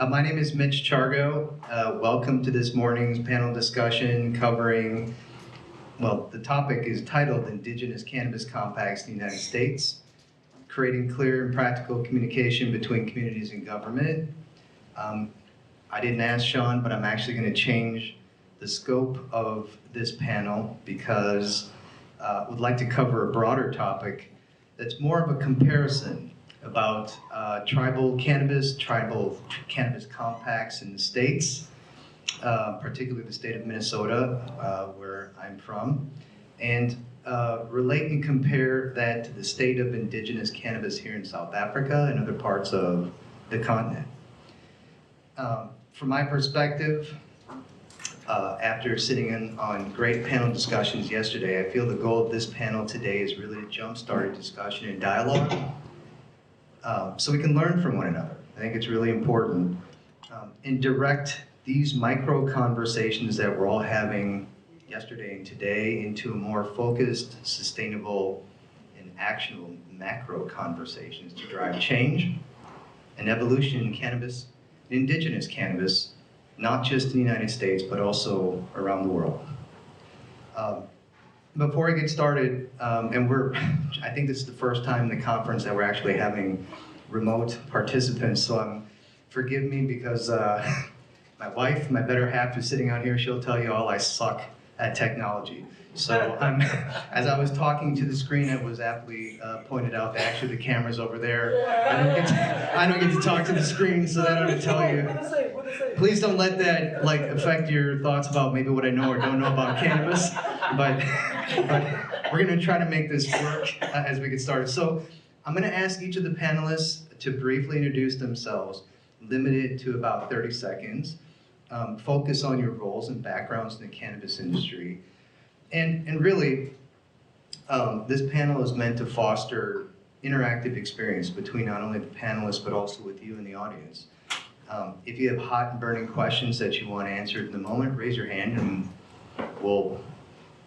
My name is Mitch Chargo. Welcome to this morning's panel discussion covering, well, the topic is titled Indigenous Cannabis Compacts in the United States, Creating Clear and Practical Communication Between Communities and Government. I didn't ask Sean, but I'm actually going to change the scope of this panel because I would like to cover a broader topic that's more of a comparison about tribal cannabis compacts in the states, particularly the state of Minnesota, where I'm from, and relate and compare that to the state of indigenous cannabis here in South Africa and other parts of the continent. From my perspective, after sitting in on great panel discussions yesterday, I feel the goal of this panel today is really to jumpstart a discussion and dialogue so we can learn from one another. I think it's really important and direct these micro conversations that we're all having yesterday and today into a more focused, sustainable, and actionable macro conversations to drive change and evolution in cannabis, indigenous cannabis, not just in the United States, but also around the world. Before I get started, I think this is the first time in the conference that we're actually having remote participants, so forgive me because my wife, my better half, is sitting out here. She'll tell you all I suck at technology. So as I was talking to the screen, it was aptly pointed out that actually the camera's over there. I don't get to talk to the screen, so that ought to tell you. Please don't let that affect your thoughts about maybe what I know or don't know about cannabis. But we're going to try to make this work as we get started. So I'm going to ask each of the panelists to briefly introduce themselves, limited to about 30 seconds. Focus on your roles and backgrounds in the cannabis industry. And really, this panel is meant to foster interactive experience between not only the panelists, but also with you in the audience. If you have hot and burning questions that you want answered in the moment, raise your hand and we'll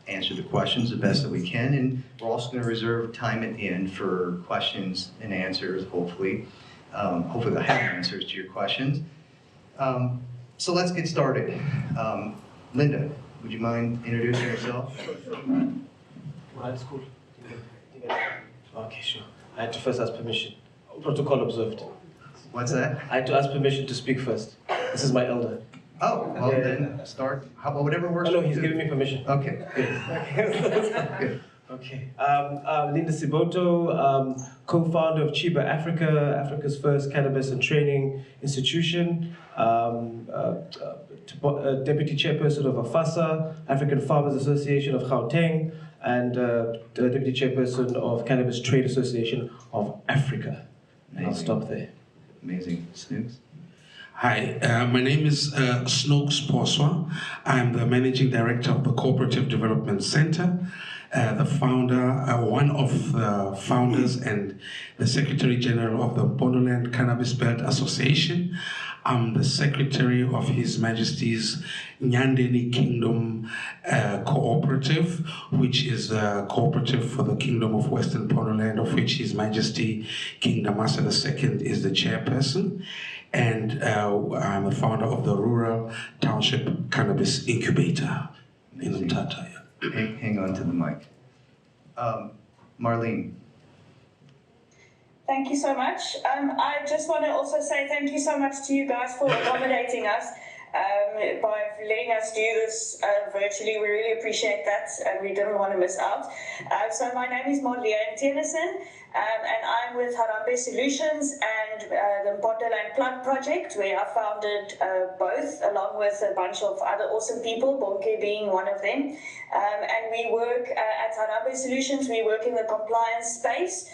answer the questions the best that we can. And we're also going to reserve time at the end for questions and answers, hopefully. Hopefully they'll have answers to your questions. So let's get started. Linda, would you mind introducing yourself? That's cool. Okay, sure. I had to first ask permission. Protocol observed. What's that? I had to ask permission to speak first. This is my elder. Oh, well then start. How about whatever works? Oh no, he's giving me permission. Okay, good. Good. Okay. Linda Siboto, co-founder of Chiba Africa, Africa's first cannabis and training institution. Deputy chairperson of AFASA, African Farmers Association of Gauteng, and deputy chairperson of Cannabis Trade Association of Africa. And I'll stop there. Amazing. Snoux? Hi, my name is Snoux Poswa. I'm the managing director of the Cooperative Development Center, the founder, one of the founders and the Secretary General of the Mpondoland Cannabis Belt Association. I'm the secretary of His Majesty's Nyandeni Kingdom Cooperative, which is a cooperative for the Kingdom of Western Mpondoland, of which His Majesty King Damasa II is the chairperson. And I'm the founder of the Rural Township Cannabis Incubator in Umtata. Hang on to the mic. Marleen. Thank you so much. I just want to also say thank you so much to you guys for accommodating us by letting us do this virtually. We really appreciate that, and we didn't want to miss out. So my name is Marleen Theunissen, and I'm with Harambe Solutions and the Mpondoland Plant Project, where I founded both, along with a bunch of other awesome people, Bonke being one of them. And we work at Harambe Solutions, we work in the compliance space,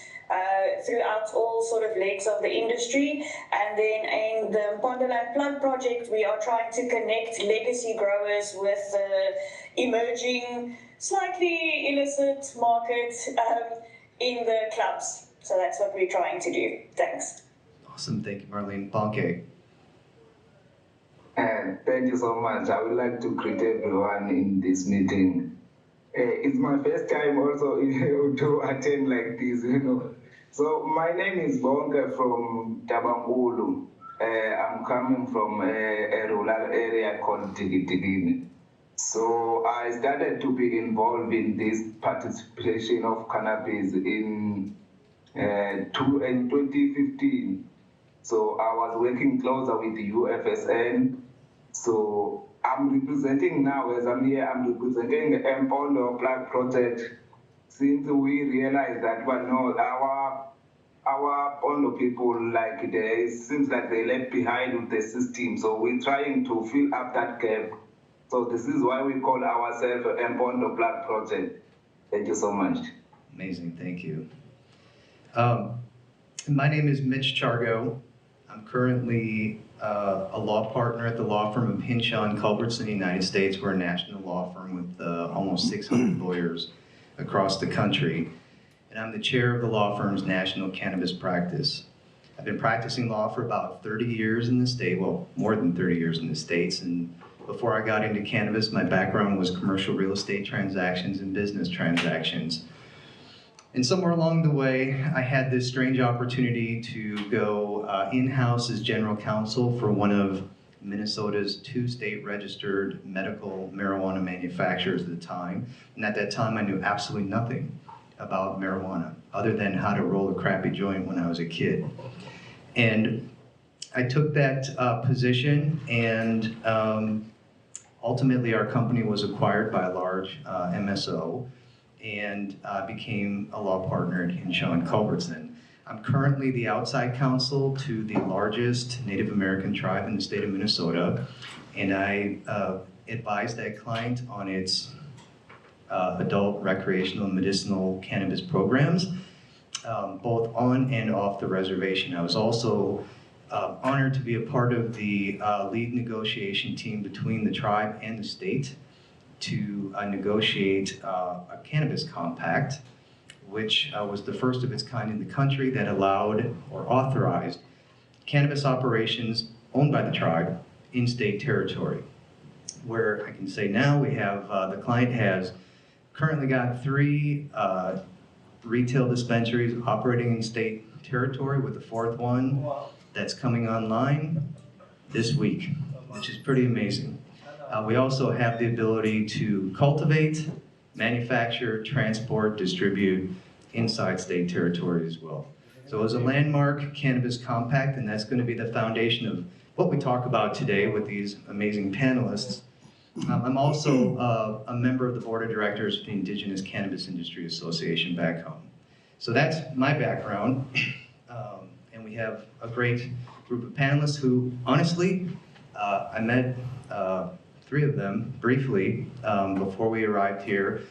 throughout all sort of legs of the industry. And then in the Mpondoland Plant Project, we are trying to connect legacy growers with the emerging, slightly illicit market in the clubs. So that's what we're trying to do. Thanks. Awesome, thank you, Marleen. Bonke. Thank you so much. I would like to greet everyone in this meeting. It's my first time also to attend like this, So my name is Bonke from Tabangulu. I'm coming from a rural area called Digidigi. So I started to be involved in this participation of cannabis in 2015. So I was working closer with the UFSN. So I'm representing now, as I'm here, I'm representing the Mpondoland project, since we realized that, well, no, our Pondo people, like, it seems like they left behind with the system. So we're trying to fill up that gap. So this is why we call ourselves a Mpondoland project. Thank you so much. Amazing, thank you. My name is Mitch Chargo. I'm currently a law partner at the law firm of Hinshaw and Culbertson in the United States. We're a national law firm with almost 600 lawyers across the country. And I'm the chair of the law firm's national cannabis practice. I've been practicing law for about 30 years in the state, well, more than 30 years in the States. And before I got into cannabis, my background was commercial real estate transactions and business transactions. And somewhere along the way, I had this strange opportunity to go in-house as general counsel for one of Minnesota's 2 state-registered medical marijuana manufacturers at the time. And at that time, I knew absolutely nothing about marijuana, other than how to roll a crappy joint when I was a kid. And I took that position, and ultimately our company was acquired by a large MSO, and became a law partner at Hinshaw and Culbertson. I'm currently the outside counsel to the largest Native American tribe in the state of Minnesota, and I advise that client on its adult, recreational, and medicinal cannabis programs, both on and off the reservation. I was also honored to be a part of the lead negotiation team between the tribe and the state to negotiate a cannabis compact, which was the first of its kind in the country that allowed or authorized cannabis operations owned by the tribe in state territory. Where I can say now we have, the client has currently got 3 retail dispensaries operating in state territory, with the 4th one that's coming online this week, which is pretty amazing. We also have the ability to cultivate, manufacture, transport, distribute inside state territory as well. So it was a landmark cannabis compact, and that's going to be the foundation of what we talk about today with these amazing panelists. I'm also a member of the board of directors of the Indigenous Cannabis Industry Association back home. So that's my background, and we have a great group of panelists who, honestly, I met 3 of them briefly before we arrived here,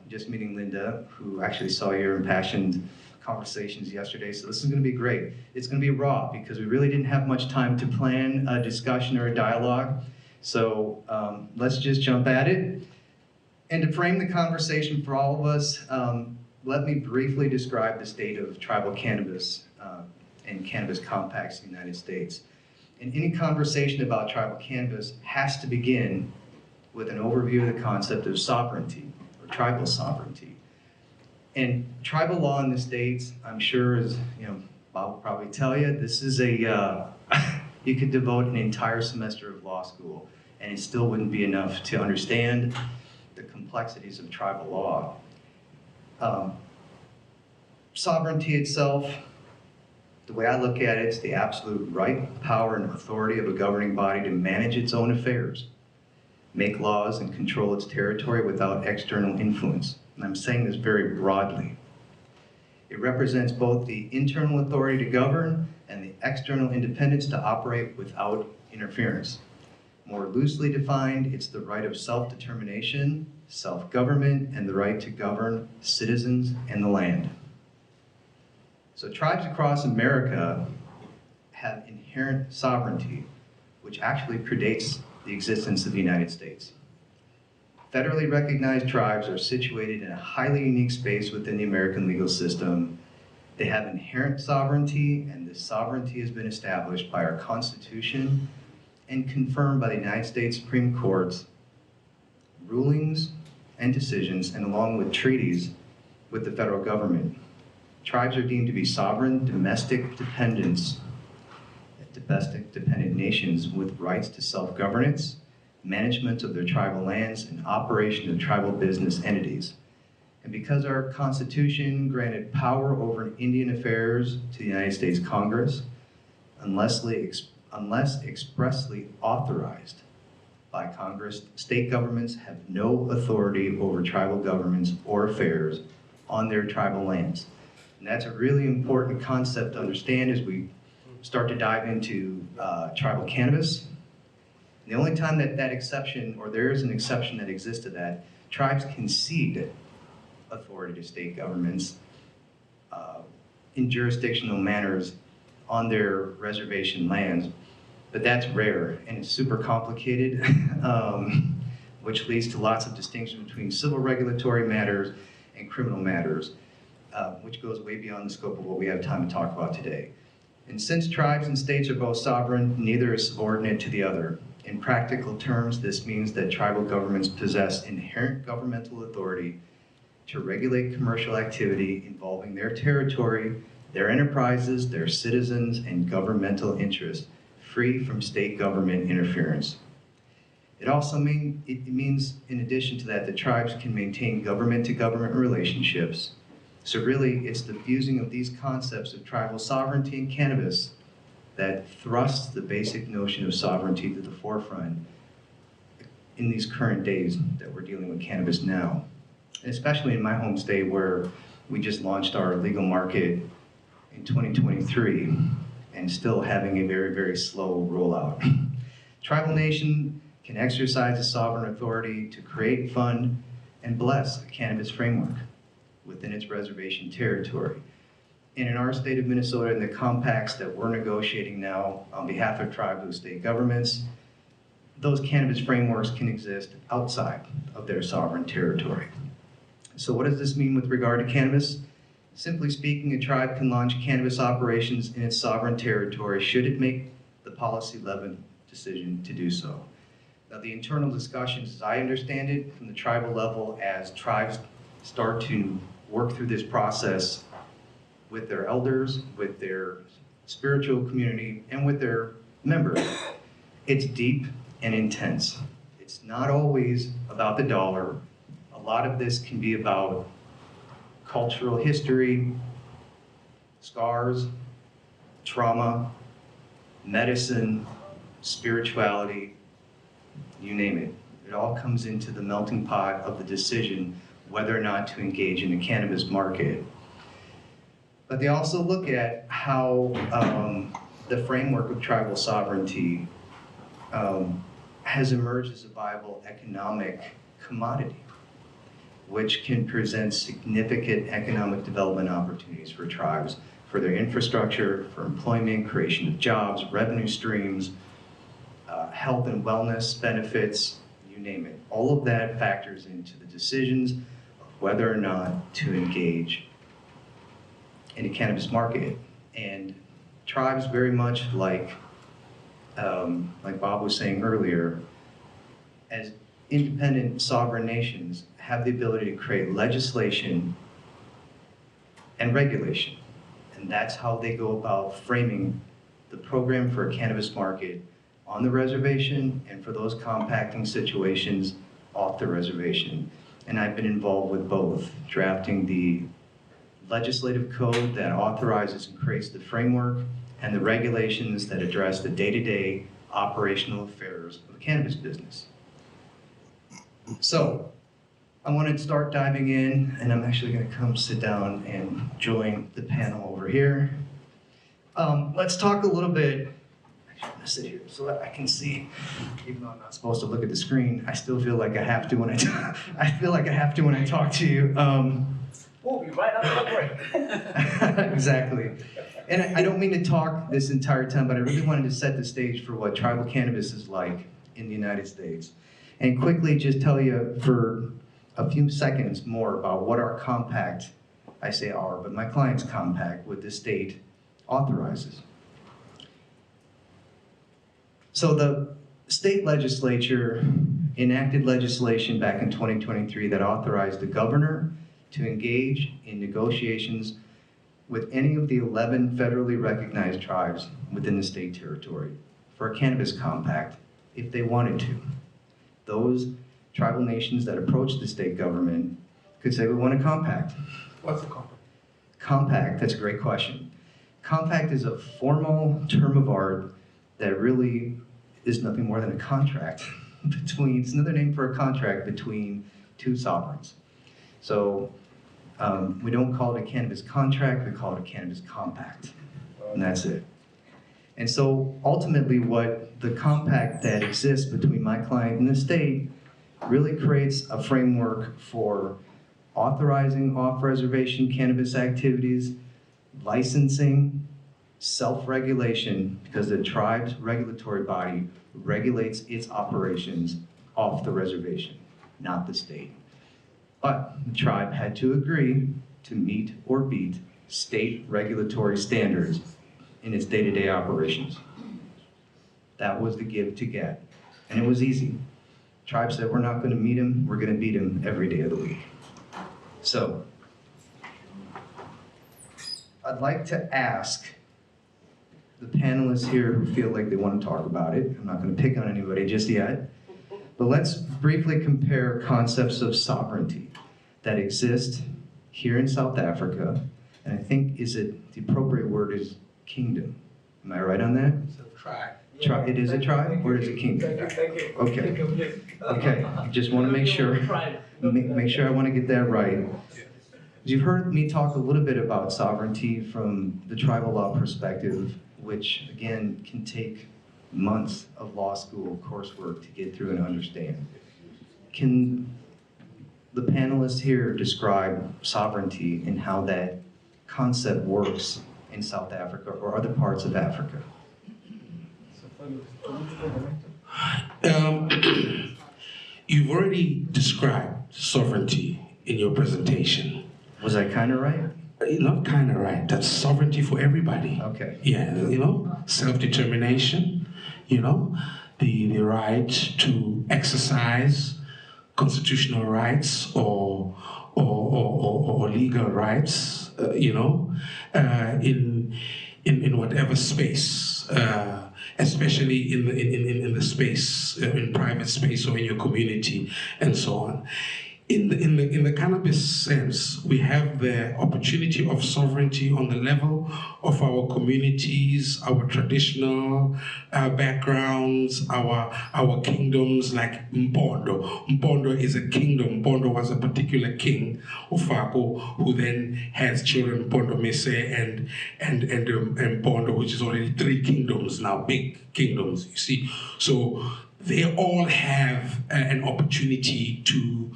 just meeting Linda, who actually saw your impassioned conversations yesterday. So this is going to be great. It's going to be raw because we really didn't have much time to plan a discussion or a dialogue. So let's just jump at it. And to frame the conversation for all of us, let me briefly describe the state of tribal cannabis and cannabis compacts in the United States. And any conversation about tribal cannabis has to begin with an overview of the concept of sovereignty, or tribal sovereignty. And tribal law in the States, I'm sure, is, Bob will probably tell you, this is a, you could devote an entire semester of law school, and it still wouldn't be enough to understand the complexities of tribal law. Sovereignty itself, the way I look at it, it's the absolute right, power, and authority of a governing body to manage its own affairs, make laws, and control its territory without external influence. And I'm saying this very broadly. It represents both the internal authority to govern and the external independence to operate without interference. More loosely defined, it's the right of self-determination, self-government, and the right to govern citizens and the land. So tribes across America have inherent sovereignty, which actually predates the existence of the United States. Federally recognized tribes are situated in a highly unique space within the American legal system. They have inherent sovereignty, and this sovereignty has been established by our Constitution and confirmed by the United States Supreme Court's rulings and decisions, and along with treaties with the federal government. Tribes are deemed to be sovereign domestic dependents domestic dependent nations with rights to self-governance, management of their tribal lands, and operation of tribal business entities. And because our Constitution granted power over Indian affairs to the United States Congress, unless expressly authorized by Congress, state governments have no authority over tribal governments or affairs on their tribal lands. And that's a really important concept to understand as we start to dive into tribal cannabis. And the only time that exception, or there is an exception that exists to that, tribes concede authority to state governments in jurisdictional manners on their reservation lands. But that's rare, and it's super complicated, which leads to lots of distinction between civil regulatory matters and criminal matters, which goes way beyond the scope of what we have time to talk about today. And since tribes and states are both sovereign, neither is subordinate to the other. In practical terms, this means that tribal governments possess inherent governmental authority to regulate commercial activity involving their territory, their enterprises, their citizens, and governmental interests, free from state government interference. It also means, in addition to that, the tribes can maintain government-to-government relationships. So really, it's the fusing of these concepts of tribal sovereignty and cannabis that thrusts the basic notion of sovereignty to the forefront in these current days that we're dealing with cannabis now. And especially in my home state where we just launched our legal market in 2023 and still having a very, very slow rollout. Tribal nation can exercise a sovereign authority to create, fund, and bless a cannabis framework within its reservation territory. And in our state of Minnesota, in the compacts that we're negotiating now on behalf of tribes with state governments, those cannabis frameworks can exist outside of their sovereign territory. So what does this mean with regard to cannabis? Simply speaking, a tribe can launch cannabis operations in its sovereign territory should it make the policy-level decision to do so. Now, the internal discussions, as I understand it, from the tribal level, as tribes start to work through this process with their elders, with their spiritual community, and with their members, it's deep and intense. It's not always about the dollar. A lot of this can be about cultural history, scars, trauma, medicine, spirituality, you name it. It all comes into the melting pot of the decision whether or not to engage in the cannabis market. But they also look at how the framework of tribal sovereignty has emerged as a viable economic commodity, which can present significant economic development opportunities for tribes, for their infrastructure, for employment, creation of jobs, revenue streams, health and wellness benefits, you name it. All of that factors into the decisions of whether or not to engage in a cannabis market. And tribes, very much like Bob was saying earlier, as independent sovereign nations, have the ability to create legislation and regulation. And that's how they go about framing the program for a cannabis market on the reservation and for those compacting situations off the reservation. And I've been involved with both, drafting the legislative code that authorizes and creates the framework and the regulations that address the day-to-day operational affairs of the cannabis business. So, I want to start diving in, and I'm actually going to come sit down and join the panel over here. Let's talk a little bit. I'm going to sit here so that I can see. Even though I'm not supposed to look at the screen, I still feel like I have to when I talk to you. We'll be right up the break. Exactly. And I don't mean to talk this entire time, but I really wanted to set the stage for what tribal cannabis is like in the United States. And quickly just tell you for a few seconds more about what our compact, I say our, but my client's compact with the state authorizes. So the state legislature enacted legislation back in 2023 that authorized the governor to engage in negotiations with any of the 11 federally recognized tribes within the state territory for a cannabis compact if they wanted to. Those tribal nations that approach the state government could say, we want a compact. What's the compact? Compact, that's a great question. Compact is a formal term of art that really is nothing more than a contract between, it's another name for a contract between two sovereigns. So we don't call it a cannabis contract, we call it a cannabis compact, and that's it. And so ultimately what the compact that exists between my client and the state really creates a framework for authorizing off-reservation cannabis activities, licensing, self-regulation, because the tribe's regulatory body regulates its operations off the reservation, not the state. But the tribe had to agree to meet or beat state regulatory standards in its day-to-day operations. That was the give to get, and it was easy. Tribe said, we're not gonna meet him, we're gonna beat him every day of the week. So, I'd like to ask the panelists here who feel like they want to talk about it. I'm not going to pick on anybody just yet, but let's briefly compare concepts of sovereignty that exist here in South Africa, and I think the appropriate word is kingdom. Am I right on that? It's a tribe. It is a tribe, or is it kingdom? Thank you. Okay. Okay, just want to make sure. Make sure I want to get that right. You've heard me talk a little bit about sovereignty from the tribal law perspective, which again can take months of law school coursework to get through and understand. Can the panelists here describe sovereignty and how that concept works in South Africa or other parts of Africa? You've already described sovereignty in your presentation. Was I kind of right? Not kind of right. That's sovereignty for everybody. Okay. Yeah, self-determination, the right to exercise constitutional rights or legal rights, in whatever space, especially in the space, in private space or in your community, and so on. In the cannabis sense, we have the opportunity of sovereignty on the level of our communities, our traditional backgrounds, our kingdoms, like Mpondo. Mpondo is a kingdom. Mpondo was a particular king, Ufako, who then has children, Mpondo Mese and Mpondo, which is already 3 kingdoms now, big kingdoms, you see. So they all have an opportunity to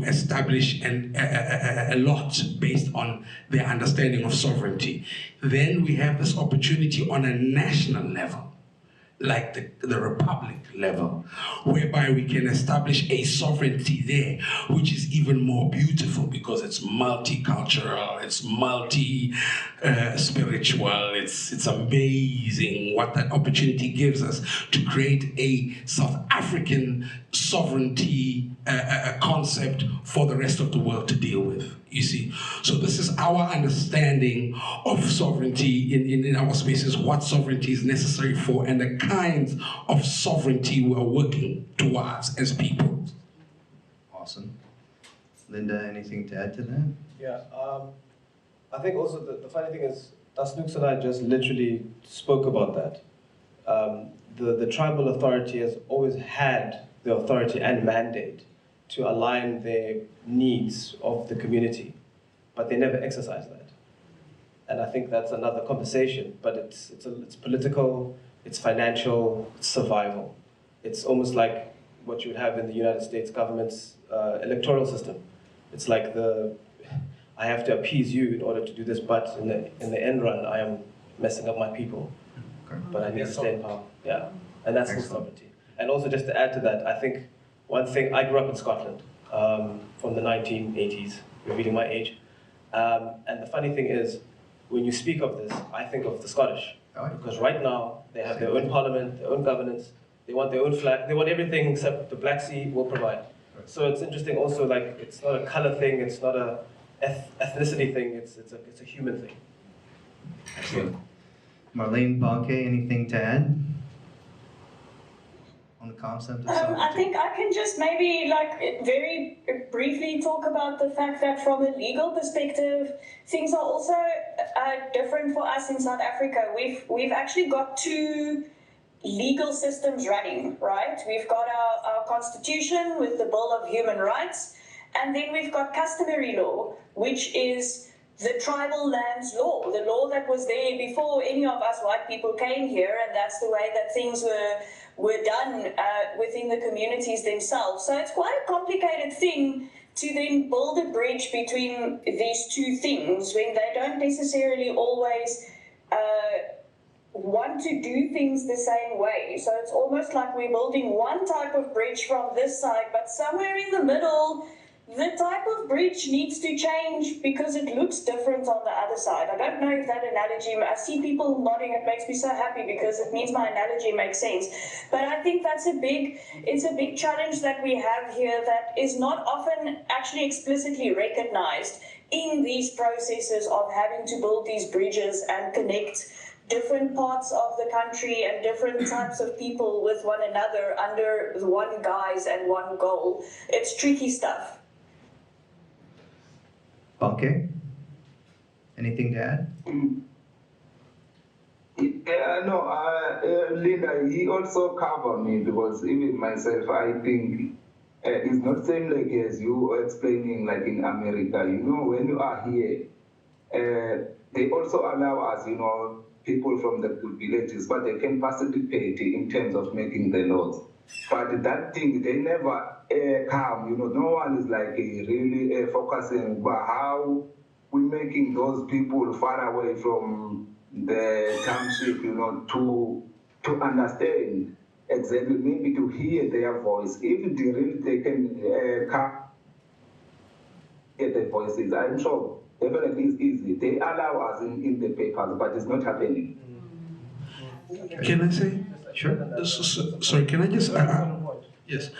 establish a lot based on their understanding of sovereignty. Then we have this opportunity on a national level, like the republic level, whereby we can establish a sovereignty there, which is even more beautiful because it's multicultural, it's multi-spiritual, it's amazing what that opportunity gives us to create a South African sovereignty concept for the rest of the world to deal with, you see. So this is our understanding of sovereignty in our spaces, what sovereignty is necessary for, and the kinds of sovereignty we're working towards as people. Awesome. Linda, anything to add to that? Yeah, I think also the funny thing is, Snoux and I just literally spoke about that. The tribal authority has always had the authority and mandate to align their needs of the community, but they never exercise that. And I think that's another conversation, but it's political, it's financial, it's survival. It's almost like what you would have in the United States government's electoral system. It's like I have to appease you in order to do this, but in the end run, I am messing up my people. Okay. But I need to stay in power. Yeah, and that's the Excellent. sovereignty. And also just to add to that, I think one thing, I grew up in Scotland from the 1980s, revealing my age. And the funny thing is, when you speak of this, I think of the Scottish. Oh, yeah. Because right now, they have their own parliament, their own governance, they want their own flag, they want everything except the Black Sea will provide. So it's interesting also, like, it's not a color thing, it's not a ethnicity thing, it's a human thing. Okay. Marleen, Bonke, anything to add on the concept of sovereignty? I think I can just maybe very briefly talk about the fact that from a legal perspective, things are also different for us in South Africa. We've actually got two legal systems running, right? We've got our constitution with the Bill of Human Rights, and then we've got customary law, which is the tribal lands law, the law that was there before any of us white people came here, and that's the way that things were done within the communities themselves. So it's quite a complicated thing to then build a bridge between these two things when they don't necessarily always want to do things the same way. So it's almost like we're building one type of bridge from this side, but somewhere in the middle, the type of bridge needs to change because it looks different on the other side. I don't know if that analogy, I see people nodding, it makes me so happy because it means my analogy makes sense. But I think it's a big challenge that we have here that is not often actually explicitly recognized in these processes of having to build these bridges and connect different parts of the country and different types of people with one another under one guise and one goal. It's tricky stuff. Bonke, anything to add? Linda, he also covered me because even myself, I think it's not same like as you were explaining like in America. When you are here, they also allow us, people from the villages, but they can participate in terms of making the laws. But that thing, they never come, no one is like really focusing about how we're making those people far away from the township, to understand exactly, maybe to hear their voice. If they can come hear their voices, I'm sure definitely it's easy. They allow us in the papers, but it's not happening. Can I say? Sure. Sorry, can I just... yes.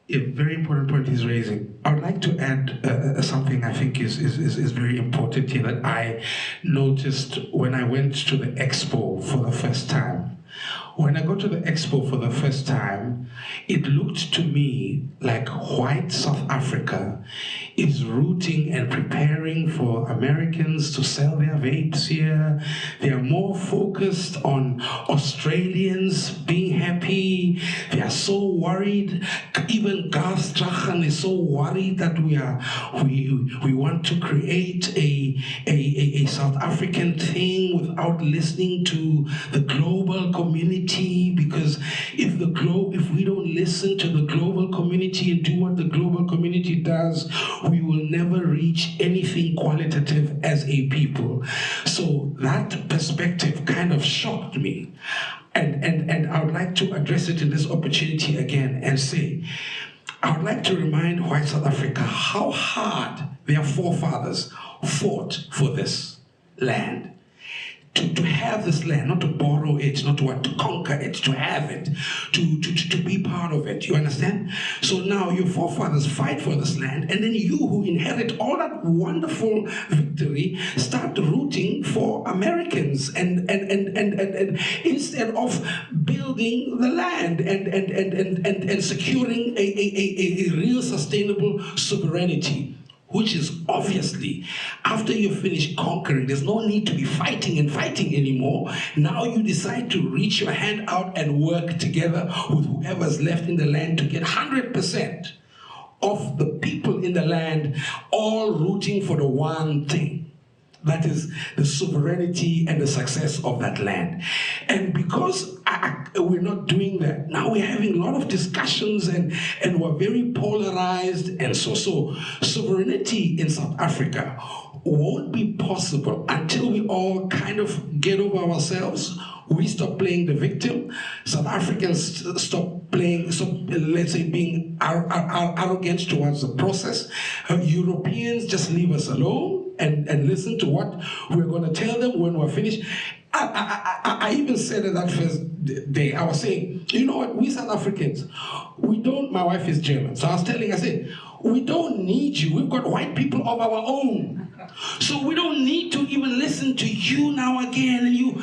A very important point he's raising. I would like to add something I think is very important here that I noticed when I went to the expo for the first time. When I got to the expo for the first time, it looked to me like white South Africa is rooting and preparing for Americans to sell their vapes here. They are more focused on Australians being happy. They are so worried. Even Garth Strachan is so worried that we want to create a South African thing without listening to the global community, because if we don't listen to the global community and do what the global community does, we will never reach anything qualitative as a people. So that perspective kind of shocked me. And I would like to address it in this opportunity again and say, I would like to remind white South Africa how hard their forefathers fought for this land. To have this land, not to borrow it, not to conquer it, to have it, to be part of it, you understand? So now your forefathers fight for this land, and then you who inherit all that wonderful victory start rooting for Americans and instead of building the land and securing a real sustainable sovereignty, which is obviously, after you finish conquering, there's no need to be fighting anymore. Now you decide to reach your hand out and work together with whoever's left in the land to get 100% of the people in the land all rooting for the one thing. That is the sovereignty and the success of that land. And because we're not doing that, now we're having a lot of discussions and we're very polarized. And so sovereignty in South Africa won't be possible until we all kind of get over ourselves. We stop playing the victim. South Africans stop let's say, being arrogant towards the process. Europeans just leave us alone and listen to what we're going to tell them when we're finished. I even said it that first day. I was saying, you know what, we South Africans, we don't, my wife is German, so I said, we don't need you. We've got white people of our own. So we don't need to even listen to you now again, and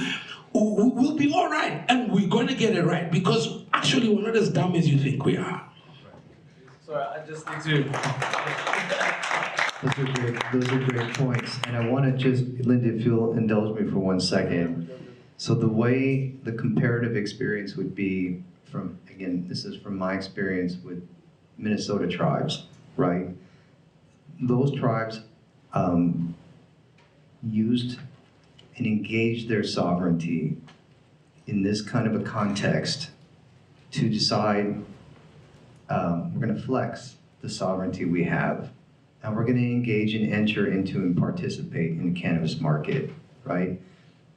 we'll be all right, and we're going to get it right, because actually we're not as dumb as you think we are. Sorry, I just need to... Those are great points. And I want to just, Linda, if you'll indulge me for 1 second. So the way the comparative experience would be from, again, this is from my experience with Minnesota tribes, right? Those tribes used and engaged their sovereignty in this kind of a context to decide we're going to flex the sovereignty we have, and we're going to engage and enter into and participate in the cannabis market, right?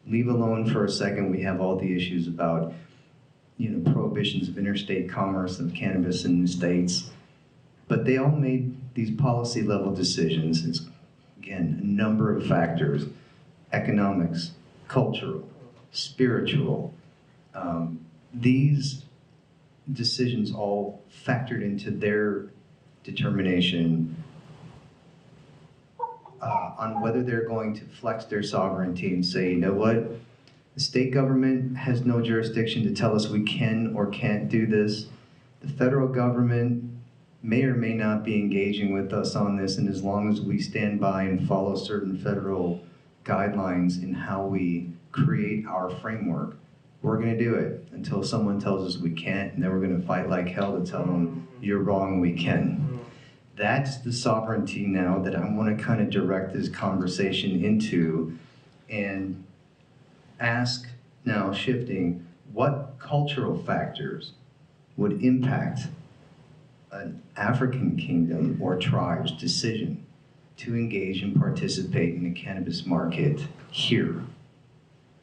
Leave alone for a second, we have all the issues about, prohibitions of interstate commerce of cannabis in the states. But they all made these policy level decisions. It's, again, a number of factors: economics, cultural, spiritual. These decisions all factored into their determination on whether they're going to flex their sovereignty and say, you know what, the state government has no jurisdiction to tell us we can or can't do this. The federal government may or may not be engaging with us on this, and as long as we stand by and follow certain federal guidelines in how we create our framework, we're going to do it until someone tells us we can't, and then we're going to fight like hell to tell them you're wrong, we can. That's the sovereignty now that I want to kind of direct this conversation into, and ask now, shifting, what cultural factors would impact an African kingdom or tribe's decision to engage and participate in the cannabis market here,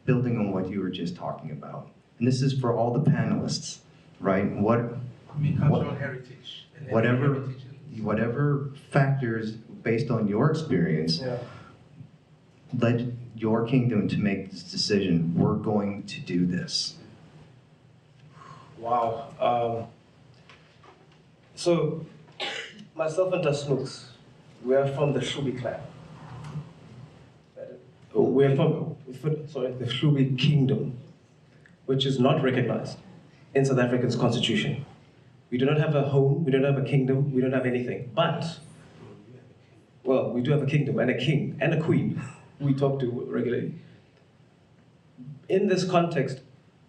building on what you were just talking about. And this is for all the panelists, right? Cultural heritage. Whatever factors, based on your experience, led your kingdom to make this decision. We're going to do this. Wow. So, myself and the Snoux, we are from the Shubi clan. We're from the Shubi kingdom, which is not recognized in South Africa's constitution. We do not have a home, we don't have a kingdom, we don't have anything. But, well, we do have a kingdom and a king and a queen who we talk to regularly. In this context,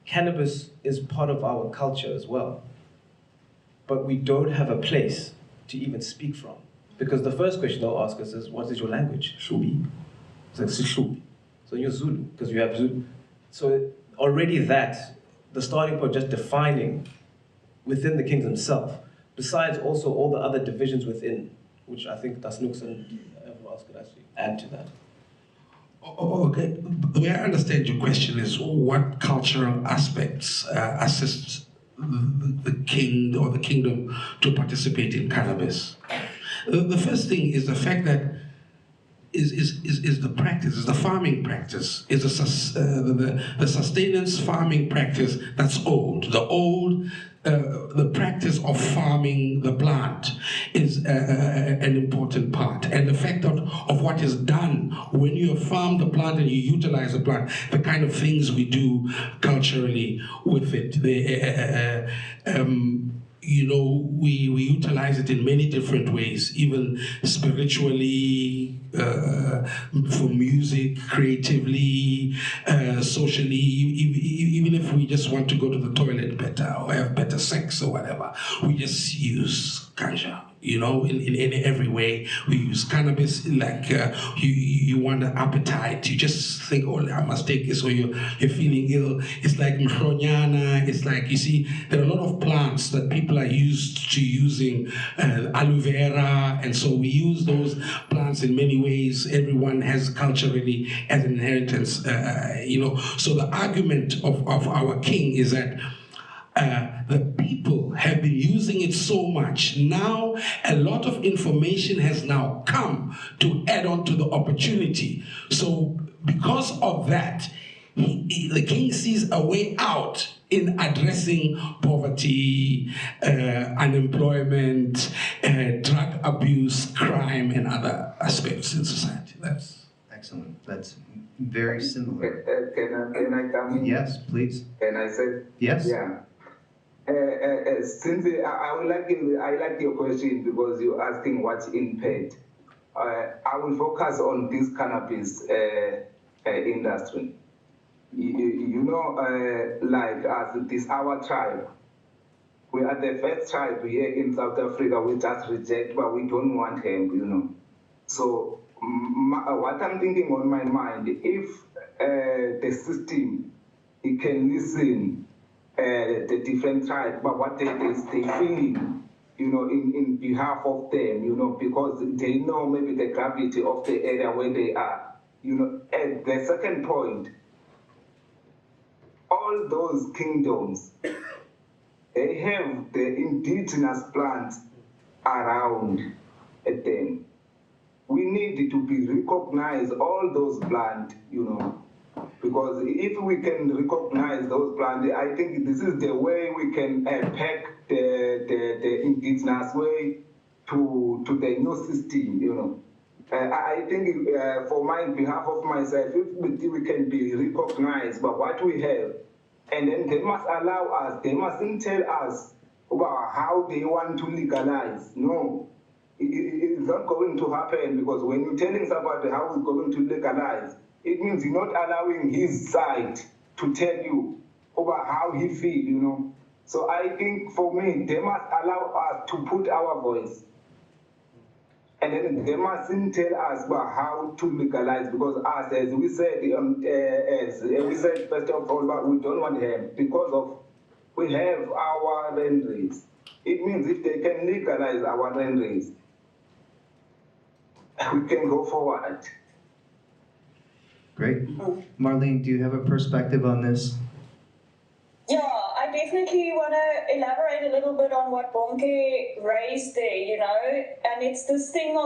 cannabis is part of our culture as well. But we don't have a place to even speak from. Because the first question they'll ask us is, what is your language? Shubi. It's like Shubi. So you're Zulu, because you have Zulu. So already that, the starting point, just defining within the kingdom itself, besides also all the other divisions within, which I think Snoux and everyone else could actually add to that. Okay, the way I understand your question is what cultural aspects assist the king or the kingdom to participate in cannabis. The first thing is the fact that is the practice, is the farming practice, is the sustenance farming practice that's old. The practice of farming the plant is an important part. And the fact of what is done when you farm the plant and you utilize the plant, the kind of things we do culturally with it. We utilize it in many different ways, even spiritually, for music, creatively, socially, even if we just want to go to the toilet better or have better sex or whatever, we just use ganja. In every way. We use cannabis, like you want an appetite, you just think, oh, I must take this, or you're feeling ill. It's like mronyana, it's like, you see, there are a lot of plants that people are used to using, aloe vera, and so we use those plants in many ways. Everyone has culturally as an inheritance, So the argument of our king is that the people have been using it so much. Now, a lot of information has now come to add on to the opportunity. So, because of that, the king sees a way out in addressing poverty, unemployment, drug abuse, crime, and other aspects in society. That's excellent. That's very similar. Can I come in? Yes, please. And I said, Yes. yeah. Since I like your question because you're asking what's impact. I will focus on this cannabis industry. Like as this our tribe, we are the first tribe here in South Africa. We just reject, but we don't want hemp. So what I'm thinking on my mind, if the system, it can listen the different tribes, but what they feeling, in behalf of them, because they know maybe the gravity of the area where they are. And the second point, all those kingdoms, they have the indigenous plants around them. We need to be recognized, all those plants, because if we can recognize those plants, I think this is the way we can pack the indigenous way to the new system, I think for my behalf of myself, if we can be recognized by what we have, and then they must allow us, they mustn't tell us about how they want to legalize. No, it's not going to happen, because when you're telling somebody how it's going to legalize, it means you're not allowing his side to tell you about how he feels, So I think for me, they must allow us to put our voice. And then they mustn't tell us about how to legalize, because us, as we said, first of all, we don't want hemp because of we have our renderings. It means if they can legalize our renderings, we can go forward. Great. Marleen, do you have a perspective on this? Yeah, I definitely want to elaborate a little bit on what Bonke raised there, and it's this thing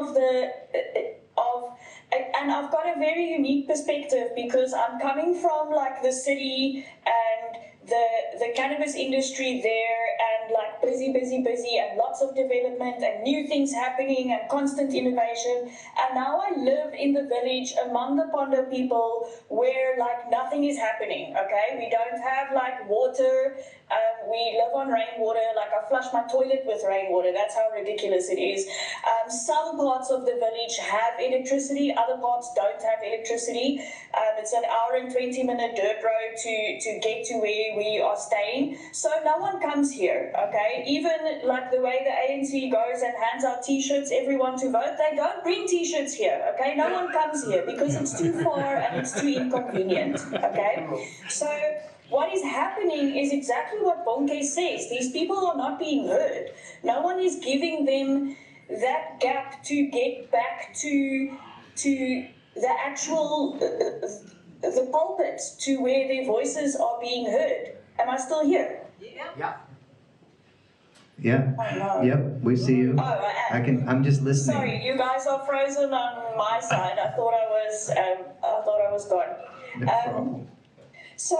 and I've got a very unique perspective because I'm coming from like the city and the cannabis industry there, and like busy, and lots of development and new things happening and constant innovation. And now I live in the village among the Pondo people where like nothing is happening, okay? We don't have like water. We live on rainwater. Like I flush my toilet with rainwater. That's how ridiculous it is. Some parts of the village have electricity. Other parts don't have electricity. It's an hour and 20-minute dirt road to get to where we are staying. So no one comes here, okay? Even like the way the ANC goes and hands out T-shirts, everyone to vote, they don't bring T-shirts here, okay? No one comes here because it's too far and it's too inconvenient, okay? So what is happening is exactly what Bonke says. These people are not being heard. No one is giving them that gap to get back to the actual the pulpit, to where their voices are being heard. Am I still here? Yeah. Yeah. Oh, no. Yep, we see you. Oh, I am. I'm just listening. Sorry, you guys are frozen on my side. I thought I was gone. No problem. So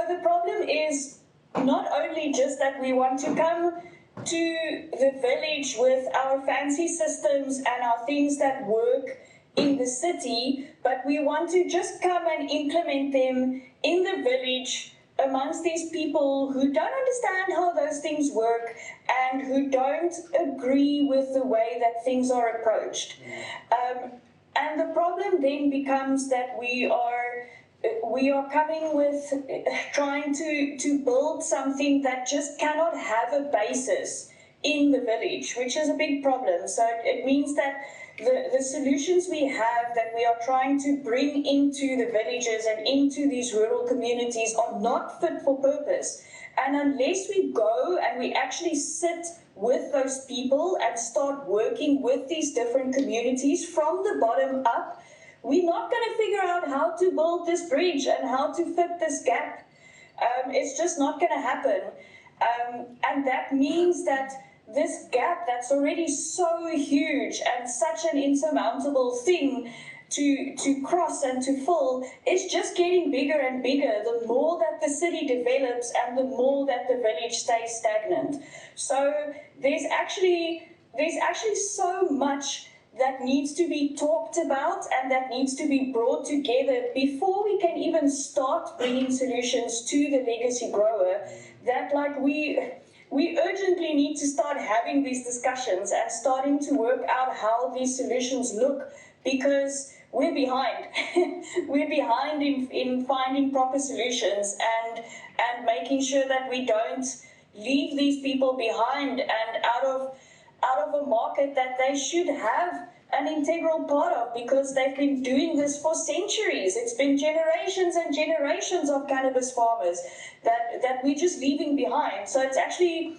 the problem is not only just that we want to come to the village with our fancy systems and our things that work in the city, but we want to just come and implement them in the village amongst these people who don't understand how those things work and who don't agree with the way that things are approached. And the problem then becomes that we are coming with trying to build something that just cannot have a basis in the village, which is a big problem. So it means that the solutions we have that we are trying to bring into the villages and into these rural communities are not fit for purpose. And unless we go and we actually sit with those people and start working with these different communities from the bottom up, we're not going to figure out how to build this bridge and how to fit this gap. It's just not going to happen. And that means that this gap that's already so huge and such an insurmountable thing to cross and to fill is just getting bigger and bigger the more that the city develops and the more that the village stays stagnant. So there's actually so much that needs to be talked about and that needs to be brought together before we can even start bringing solutions to the legacy grower, that like we urgently need to start having these discussions and starting to work out how these solutions look, because we're behind. We're behind in finding proper solutions and making sure that we don't leave these people behind and out of a market that they should have an integral part of, because they've been doing this for centuries. It's been generations and generations of cannabis farmers that we're just leaving behind. So it's actually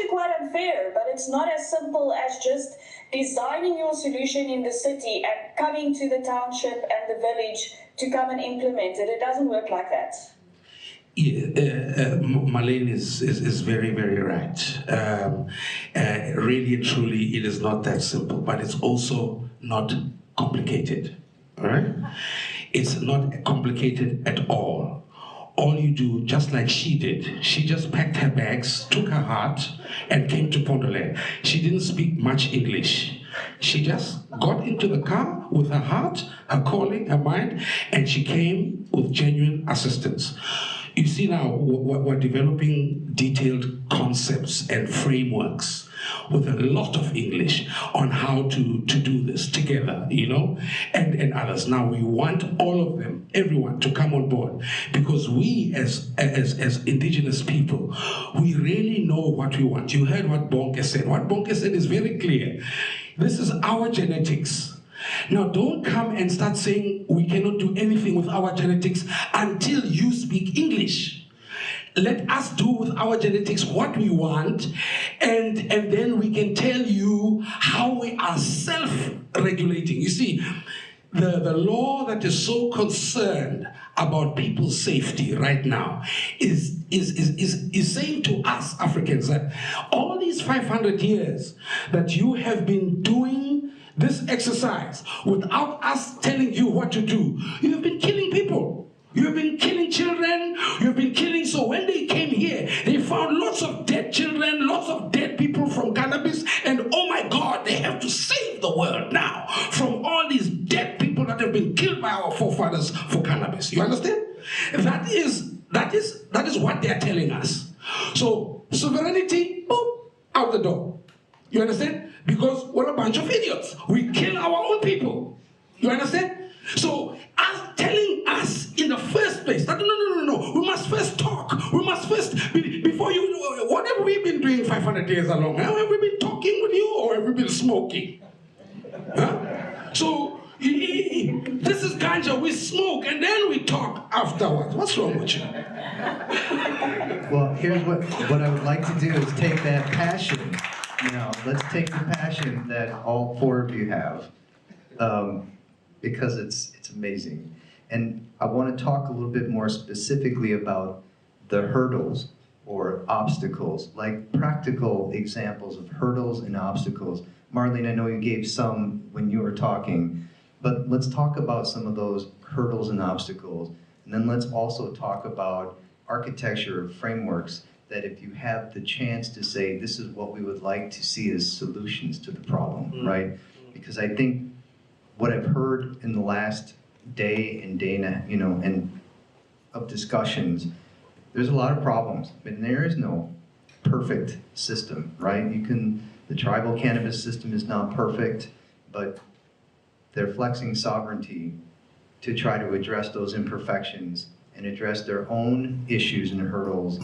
quite unfair, but it's not as simple as just designing your solution in the city and coming to the township and the village to come and implement it. It doesn't work like that. Yeah, Marleen is very, very right. Really and truly, it is not that simple, but it's also not complicated. All right? It's not complicated at all. All you do, just like she did, she just packed her bags, took her heart, and came to Mpondoland. She didn't speak much English. She just got into the car with her heart, her calling, her mind, and she came with genuine assistance. You see now, we're developing detailed concepts and frameworks with a lot of English on how to do this together, you know, and others. Now we want all of them, everyone, to come on board, because we as indigenous people, we really know what we want. You heard what Bonke said. What Bonke said is very clear. This is our genetics. Now, don't come and start saying we cannot do anything with our genetics until you speak English. Let us do with our genetics what we want, and then we can tell you how we are self-regulating. You see, the law that is so concerned about people's safety right now is saying to us Africans that all these 500 years that you have been doing this exercise without us telling you what to do, you have been killing people. You have been killing children. You have been killing. So when they came here, they found lots of dead children, lots of dead people from cannabis, and oh my God, they have to save the world now from all these dead people that have been killed by our forefathers for cannabis. You understand? That is what they are telling us. So sovereignty, boom, out the door. You understand? Because we're a bunch of idiots. We kill our own people. You understand? So, as telling us in the first place that no, we must first talk. We must first, before you, what have we been doing 500 years along? Have we been talking with you or have we been smoking? Huh? So, this is ganja, we smoke and then we talk afterwards. What's wrong with you? Well, here's what I would like to do is take that passion. Let's take the passion that all four of you have, because it's amazing. And I want to talk a little bit more specifically about the hurdles or obstacles, like practical examples of hurdles and obstacles. Marleen, I know you gave some when you were talking, but let's talk about some of those hurdles and obstacles. And then let's also talk about architecture frameworks that if you have the chance to say, this is what we would like to see as solutions to the problem, right? Because I think what I've heard in the last day and of discussions, there's a lot of problems, but there is no perfect system, right? The tribal cannabis system is not perfect, but they're flexing sovereignty to try to address those imperfections and address their own issues and hurdles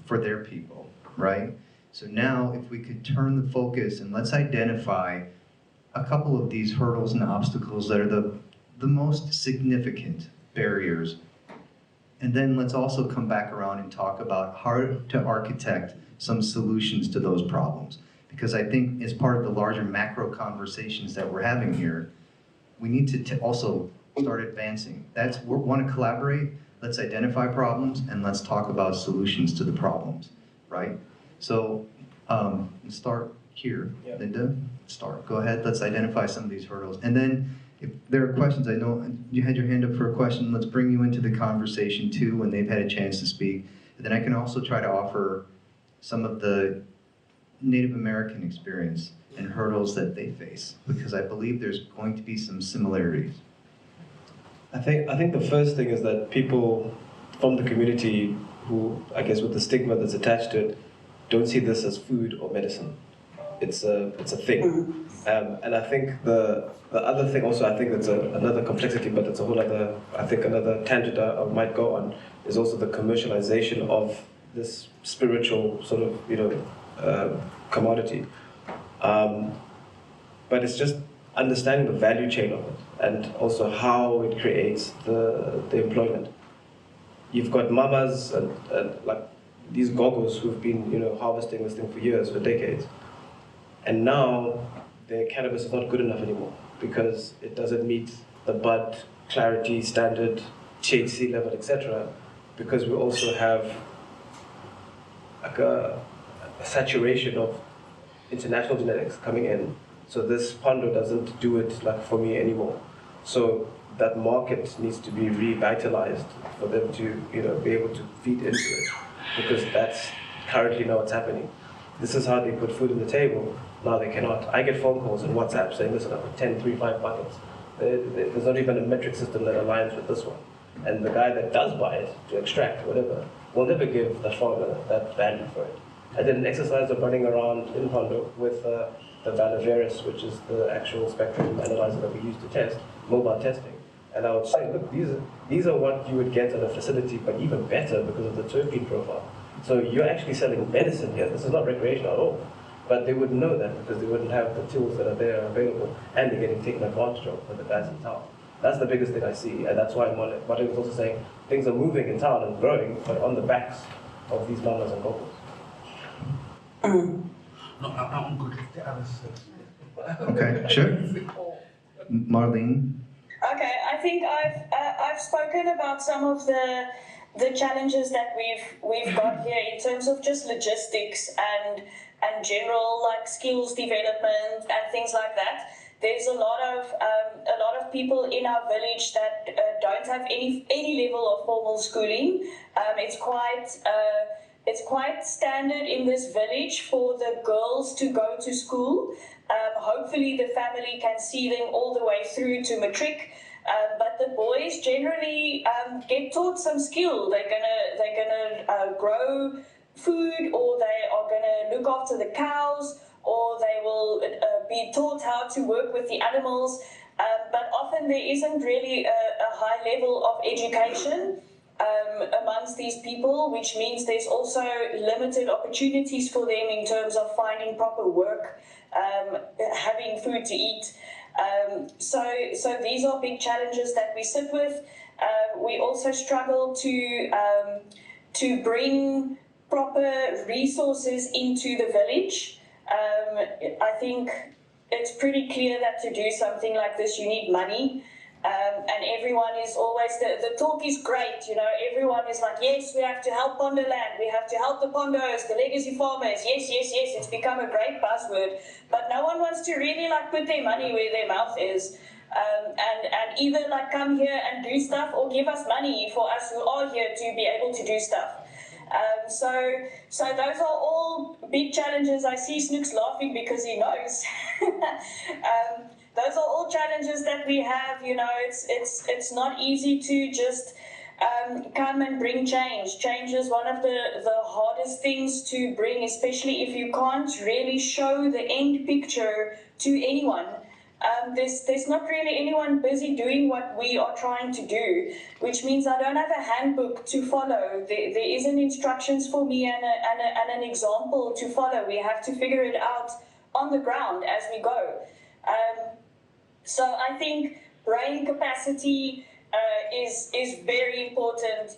for their people, right? So now if we could turn the focus and let's identify a couple of these hurdles and obstacles that are the most significant barriers. And then let's also come back around and talk about how to architect some solutions to those problems. Because I think as part of the larger macro conversations that we're having here, we need to also start advancing. We want to collaborate. Let's identify problems and let's talk about solutions to the problems, right? So let's start here. Yeah. Linda, start. Go ahead. Let's identify some of these hurdles. And then If there are questions, I know you had your hand up for a question. Let's bring you into the conversation too when they've had a chance to speak. And then I can also try to offer some of the Native American experience and hurdles that they face, because I believe there's going to be some similarities. I think the first thing is that people from the community who, I guess with the stigma that's attached to it, don't see this as food or medicine. It's a thing. And I think the other thing also, I think that's another complexity, but it's a whole other, I think another tangent I might go on, is also the commercialization of this spiritual sort of, commodity. But it's just understanding the value chain of it and also how it creates the employment. You've got mamas and like these goggles who've been, harvesting this thing for years, for decades. And now their cannabis is not good enough anymore because it doesn't meet the bud clarity standard, THC level, etc. Because we also have like a saturation of international genetics coming in. So this Pondo doesn't do it like for me anymore. So that market needs to be revitalized for them to, be able to feed into it, because that's currently not what's happening. This is how they put food on the table. Now they cannot. I get phone calls and WhatsApp saying, listen, I've got 10, 3, 5 buckets. There's not even a metric system that aligns with this one. And the guy that does buy it to extract whatever will never give the farmer that value for it. I did an exercise of running around in Pondo with the Valavirus, which is the actual spectrum analyzer that we use to test, mobile testing. And I would say, look, these are what you would get at a facility, but even better because of the terpene profile. So you're actually selling medicine here. This is not recreational at all. But they wouldn't know that because they wouldn't have the tools that are there available, and they're getting taken advantage of by the guys in town. That's the biggest thing I see, and that's why Marleen was also saying things are moving in town and growing, but on the backs of these mamas and goggles. No, I'm good. Okay, sure. Marleen? Okay, I think I've spoken about some of the challenges that we've got here in terms of just logistics and general like skills development and things like that. There's a lot of people in our village that don't have any level of formal schooling. It's quite standard in this village for the girls to go to school. Hopefully the family can see them all the way through to matric. But the boys generally get taught some skill. They're gonna grow food, or they are gonna look after the cows, or they will be taught how to work with the animals. But often there isn't really a high level of education amongst these people, which means there's also limited opportunities for them in terms of finding proper work, having food to eat. So these are big challenges that we sit with. We also struggle to bring proper resources into the village. I think it's pretty clear that to do something like this, you need money. And everyone is always, the talk is great, everyone is like, yes, we have to help Mpondoland, we have to help the Pondos, the legacy farmers, yes, it's become a great buzzword, but no one wants to really like put their money where their mouth is, and either like come here and do stuff or give us money for us who are here to be able to do stuff. So those are all big challenges. I see Snoux laughing because he knows. Those are all challenges that we have. It's not easy to just come and bring change. Change is one of the hardest things to bring, especially if you can't really show the end picture to anyone. There's not really anyone busy doing what we are trying to do, which means I don't have a handbook to follow. There isn't instructions for me and an example to follow. We have to figure it out on the ground as we go. So I think brain capacity is very important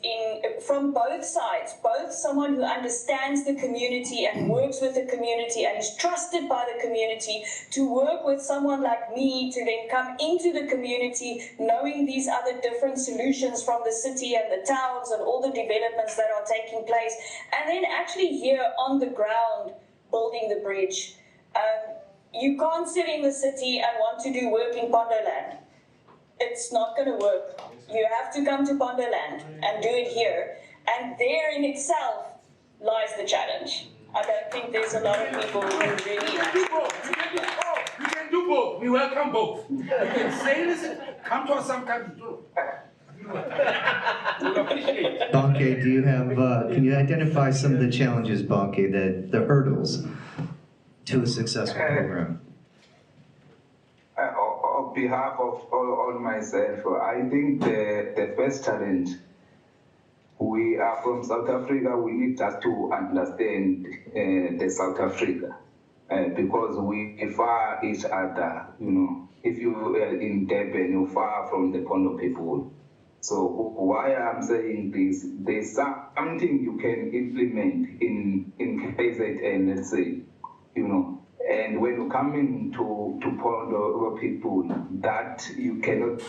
from both sides. Both someone who understands the community and works with the community and is trusted by the community, to work with someone like me to then come into the community knowing these other different solutions from the city and the towns and all the developments that are taking place, and then actually here on the ground building the bridge. You can't sit in the city and want to do work in Mpondoland. it's not going to work. You have to come to Mpondoland and do it here. And there in itself lies the challenge. I don't think there's a lot of people who really We can do both. We can do both. We can do both. We welcome both. You can say this. Come to us sometimes. Bonke, do you have, can you identify some of the challenges, Bonke, the hurdles to a successful program? On behalf of all myself, I think the first challenge, we are from South Africa, we need just to understand the South Africa because we far each other, you know. If you are in Durban, you're far from the Pondo people. So why I'm saying this, there's something you can implement in KZN, let's say, you know. And when you come into Pondo people, that you cannot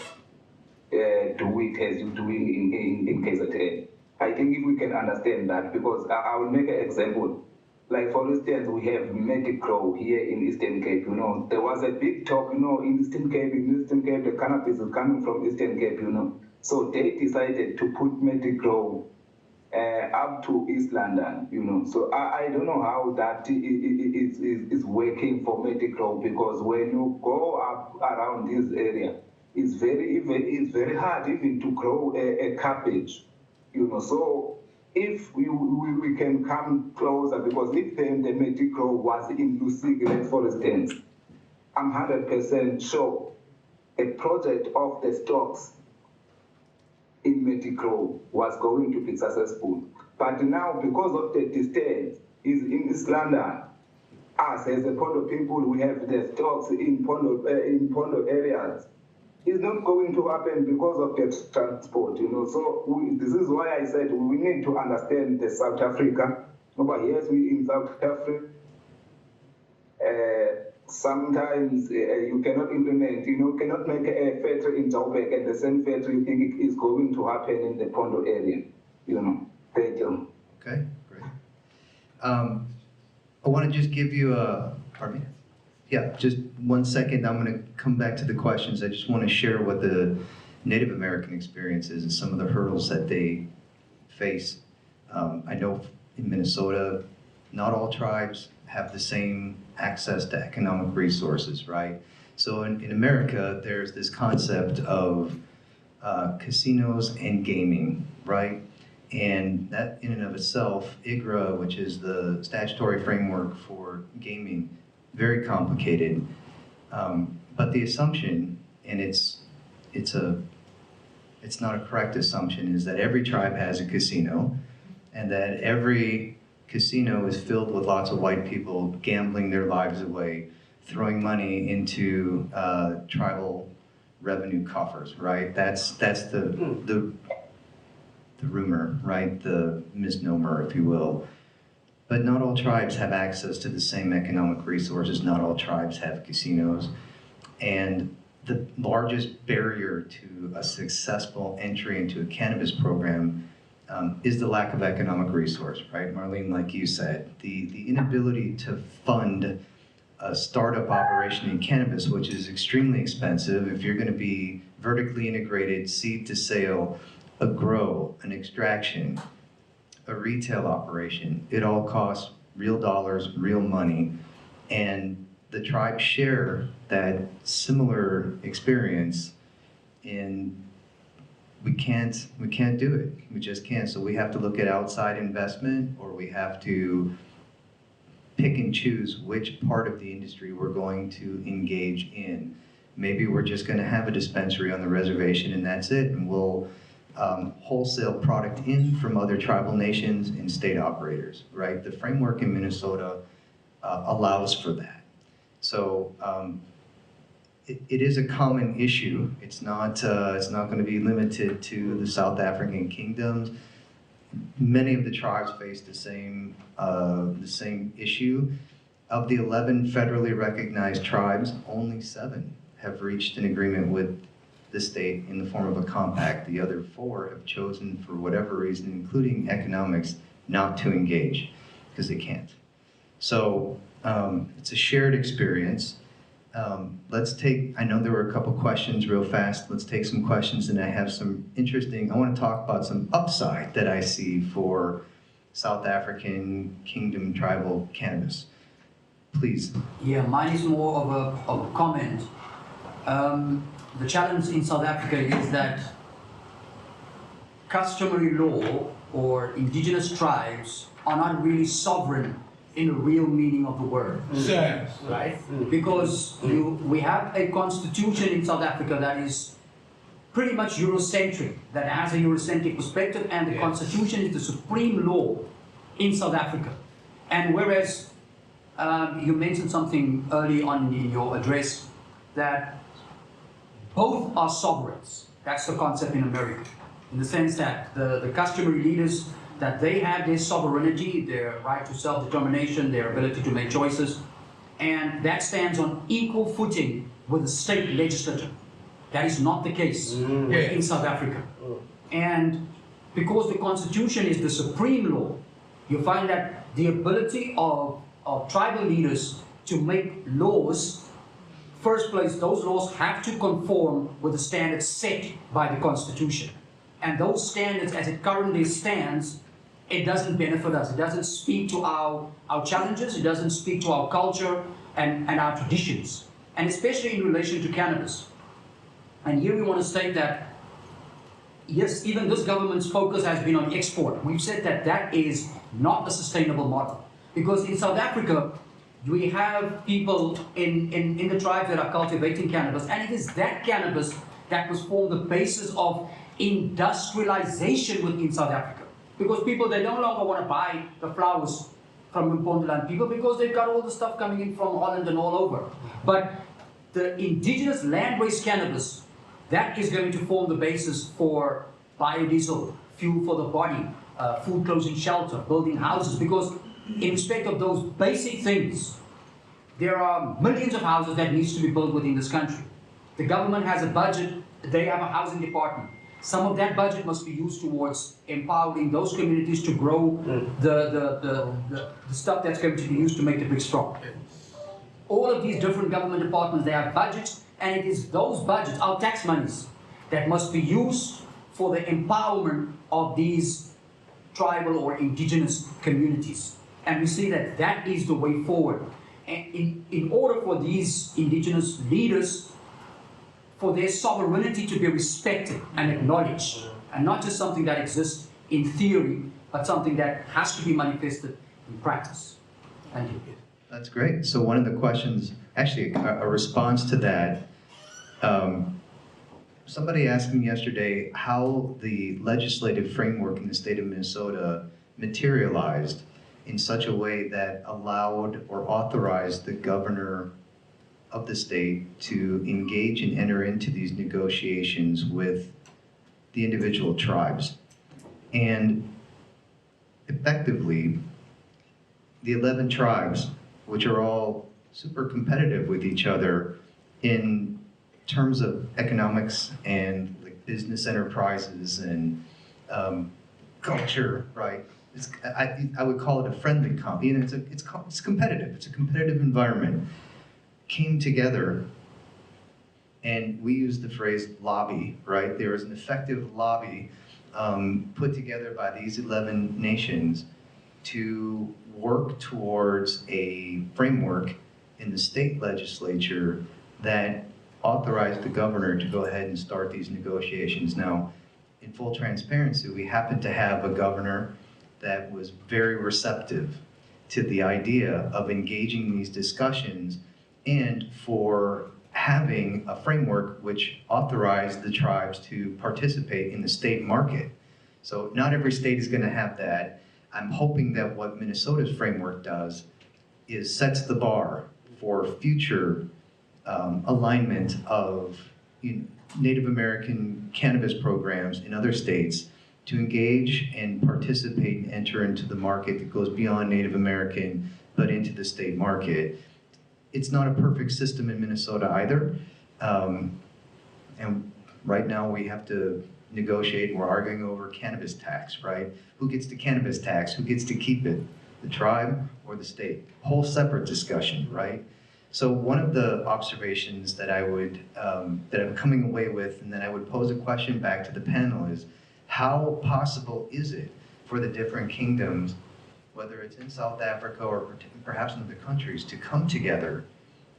do it as you're doing in KZN. I think if we can understand that, because I will make an example. Like for instance, we have Metagrow here in Eastern Cape, you know. There was a big talk, you know, in Eastern Cape, the cannabis is coming from Eastern Cape, you know. So they decided to put Metagrow up to East London, you know. So I don't know how that is working for Metagrow, because when you go up around this area, it's very hard even to grow a cabbage, you know. So if we can come closer, because if the Metagrow was in Lusigland, for instance, I'm 100% sure a project of the stocks in Metagrow was going to be successful. But now, because of the distance, is in East London. Us as the Pondo people, we have the stocks in Pondo areas. It's not going to happen because of the transport, you know. So this is why I said we need to understand the South Africa. But yes, we in South Africa. Sometimes you cannot implement, you know, cannot make a factory in Joburg and the same factory you think is going to happen in the Pondo area, you know. Thank you. Okay, great. I want to just give you a, pardon me? Yeah, just 1 second. I'm going to come back to the questions. I just want to share what the Native American experience is and some of the hurdles that they face. I know in Minnesota, not all tribes have the same access to economic resources, right? So in America, there's this concept of casinos and gaming, right? And that in and of itself, IGRA, which is the statutory framework for gaming, very complicated. But the assumption, and it's not a correct assumption, is that every tribe has a casino, and that every casino is filled with lots of white people gambling their lives away, throwing money into tribal revenue coffers, right? That's the rumor, right? The misnomer, if you will. But not all tribes have access to the same economic resources. Not all tribes have casinos. And the largest barrier to a successful entry into a cannabis program is the lack of economic resource, right? Marleen, like you said, the inability to fund a startup operation in cannabis, which is extremely expensive. If you're going to be vertically integrated, seed to sale, a grow, an extraction, a retail operation, it all costs real dollars, real money, and the tribes share that similar experience, and we can't do it. We just can't. So we have to look at outside investment, or we have to pick and choose which part of the industry we're going to engage in. Maybe we're just going to have a dispensary on the reservation and that's it, and we'll wholesale product in from other tribal nations and state operators, right? The framework in Minnesota allows for that. So it is a common issue. It's not going to be limited to the South African kingdoms. Many of the tribes face the same issue. Of the 11 federally recognized tribes, only 7 have reached an agreement with the state in the form of a compact. The other 4 have chosen, for whatever reason, including economics, not to engage because they can't. So it's a shared experience. Let's take, I know there were a couple questions real fast. Let's take some questions, and I have some interesting, I want to talk about some upside that I see for South African Kingdom tribal cannabis. Please. Yeah, mine is more of a comment. The challenge in South Africa is that customary law or indigenous tribes are not really sovereign in the real meaning of the word. Yes. Right? Because we have a constitution in South Africa that is pretty much Eurocentric, that has a Eurocentric perspective, and the constitution is the supreme law in South Africa. And whereas you mentioned something early on in your address that both are sovereigns. That's the concept in America, in the sense that the customary leaders, that they have their sovereignty, their right to self-determination, their ability to make choices, and that stands on equal footing with the state legislature. That is not the case in South Africa. And because the constitution is the supreme law, you find that the ability of tribal leaders to make laws, first place, those laws have to conform with the standards set by the constitution. And those standards, as it currently stands, it doesn't benefit us. It doesn't speak to our challenges. It doesn't speak to our culture and our traditions. And especially in relation to cannabis. And here we want to state that, yes, even this government's focus has been on export. We've said that that is not a sustainable model. Because in South Africa, we have people in the tribes that are cultivating cannabis, and it is that cannabis that was formed the basis of industrialization within South Africa. Because people, they no longer want to buy the flowers from Mpondoland people because they've got all the stuff coming in from Holland and all over. But the indigenous land-based cannabis, that is going to form the basis for biodiesel, fuel for the body, food, clothing, shelter, building houses. Because in respect of those basic things, there are millions of houses that needs to be built within this country. The government has a budget, they have a housing department. Some of that budget must be used towards empowering those communities to grow the stuff that's going to be used to make the bricks strong. All of these different government departments, they have budgets, and it is those budgets, our tax monies, that must be used for the empowerment of these tribal or indigenous communities. And we see that that is the way forward. And in order for these indigenous leaders, for their sovereignty to be respected and acknowledged, and not just something that exists in theory, but something that has to be manifested in practice. Thank you. That's great. So one of the questions, actually a response to that, somebody asked me yesterday how the legislative framework in the state of Minnesota materialized in such a way that allowed or authorized the governor of the state to engage and enter into these negotiations with the individual tribes. And effectively, the 11 tribes, which are all super competitive with each other in terms of economics and like business enterprises and culture, right? I would call it a friendly it's competitive. It's a competitive environment. Came together, and we use the phrase lobby, right? There was an effective lobby put together by these 11 nations to work towards a framework in the state legislature that authorized the governor to go ahead and start these negotiations. Now, in full transparency, we happen to have a governor that was very receptive to the idea of engaging these discussions and for having a framework which authorized the tribes to participate in the state market. So not every state is going to have that. I'm hoping that what Minnesota's framework does is sets the bar for future alignment of Native American cannabis programs in other states to engage and participate and enter into the market that goes beyond Native American but into the state market. It's not a perfect system in Minnesota either. And right now we have to negotiate, and we're arguing over cannabis tax, right? Who gets the cannabis tax? Who gets to keep it? The tribe or the state? Whole separate discussion, right? So one of the observations that that I'm coming away with, and then I would pose a question back to the panel, is how possible is it for the different kingdoms, whether it's in South Africa or perhaps in other countries, to come together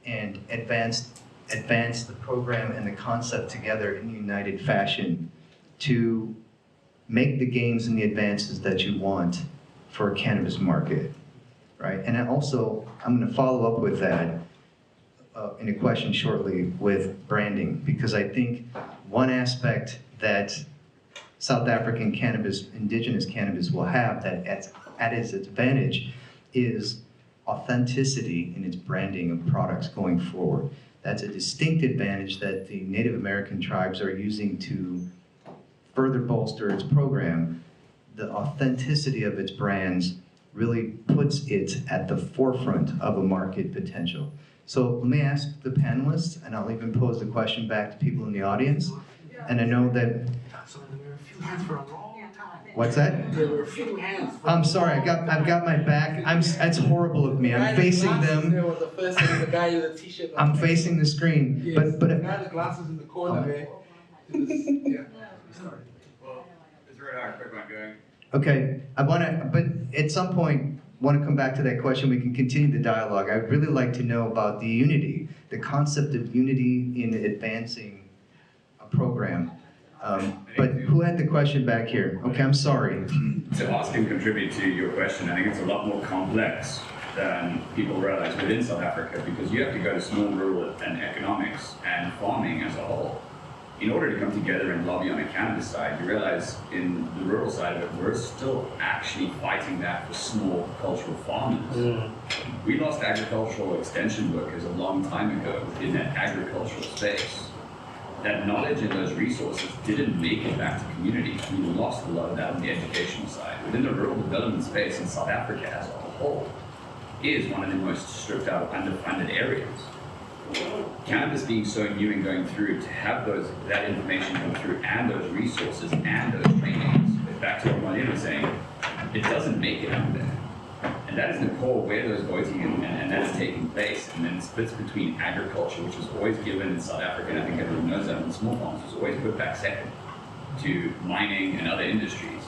and advance the program and the concept together in a united fashion to make the gains and the advances that you want for a cannabis market, right? And I'm going to follow up with that in a question shortly with branding, because I think one aspect that South African cannabis, indigenous cannabis will have that at its advantage is authenticity in its branding of products going forward. That's a distinct advantage that the Native American tribes are using to further bolster its program. The authenticity of its brands really puts it at the forefront of a market potential. So let me ask the panelists, and I'll even pose the question back to people in the audience. And I know that... There were a few hands for a long time. What's that? There were a few hands. I'm sorry, I've got my back. That's horrible of me. I'm facing them. There was the first thing, the guy with the t-shirt. I'm facing the screen. Yes, But the guy with the glasses in the corner there. Yeah. Sorry. Well, it's really hard, quick one going. okay, but at some point, want to come back to that question. We can continue the dialogue. I'd really like to know about the unity, the concept of unity in advancing a program. But who had the question back here? Okay, I'm sorry. To ask and contribute to your question, I think it's a lot more complex than people realize within South Africa, because you have to go to small rural and economics and farming as a whole. In order to come together and lobby on the cannabis side, you realize in the rural side of it, we're still actually fighting that for small cultural farmers. We lost agricultural extension workers a long time ago in that agricultural space. That knowledge and those resources didn't make it back to communities. We lost a lot of that on the educational side. Within the rural development space in South Africa as a whole is one of the most stripped out, underfunded areas. Cannabis being so new and going through, to have that information come through and those resources and those trainings, back to what Marleen was saying, it doesn't make it out there. And that is the core where those voting and that is taking place. And then it splits between agriculture, which was always given in South Africa, and I think everyone knows that, and small farms was always put back second to mining and other industries,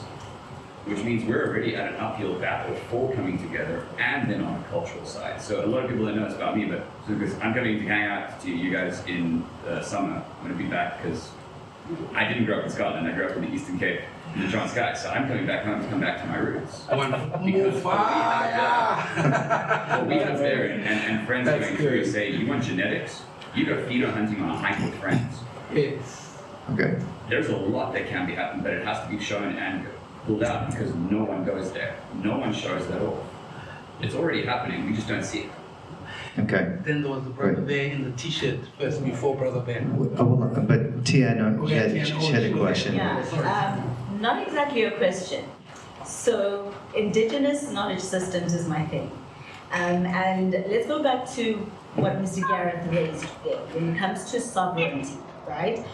which means we're already at an uphill battle for coming together and then on the cultural side. So a lot of people don't know it's about me, but because I'm coming to hang out to you guys in the summer, I'm going to be back because I didn't grow up in Scotland. I grew up in the Eastern Cape, in the Transkei. So I'm coming back home to come back to my roots. Because what we have there, and friends going through say, you want genetics, you go feeder hunting on a hike with friends. Yes. Okay. There's a lot that can be happened, but it has to be shown and pulled out because no one goes there. No one shows that off. It's already happening, we just don't see it. Okay. Then there was the brother there in the t-shirt first before Brother Ben. But Tia, I know she had a question. Yeah, not exactly a question. So, indigenous knowledge systems is my thing. And let's go back to what Mr. Gareth raised there when it comes to sovereignty, right?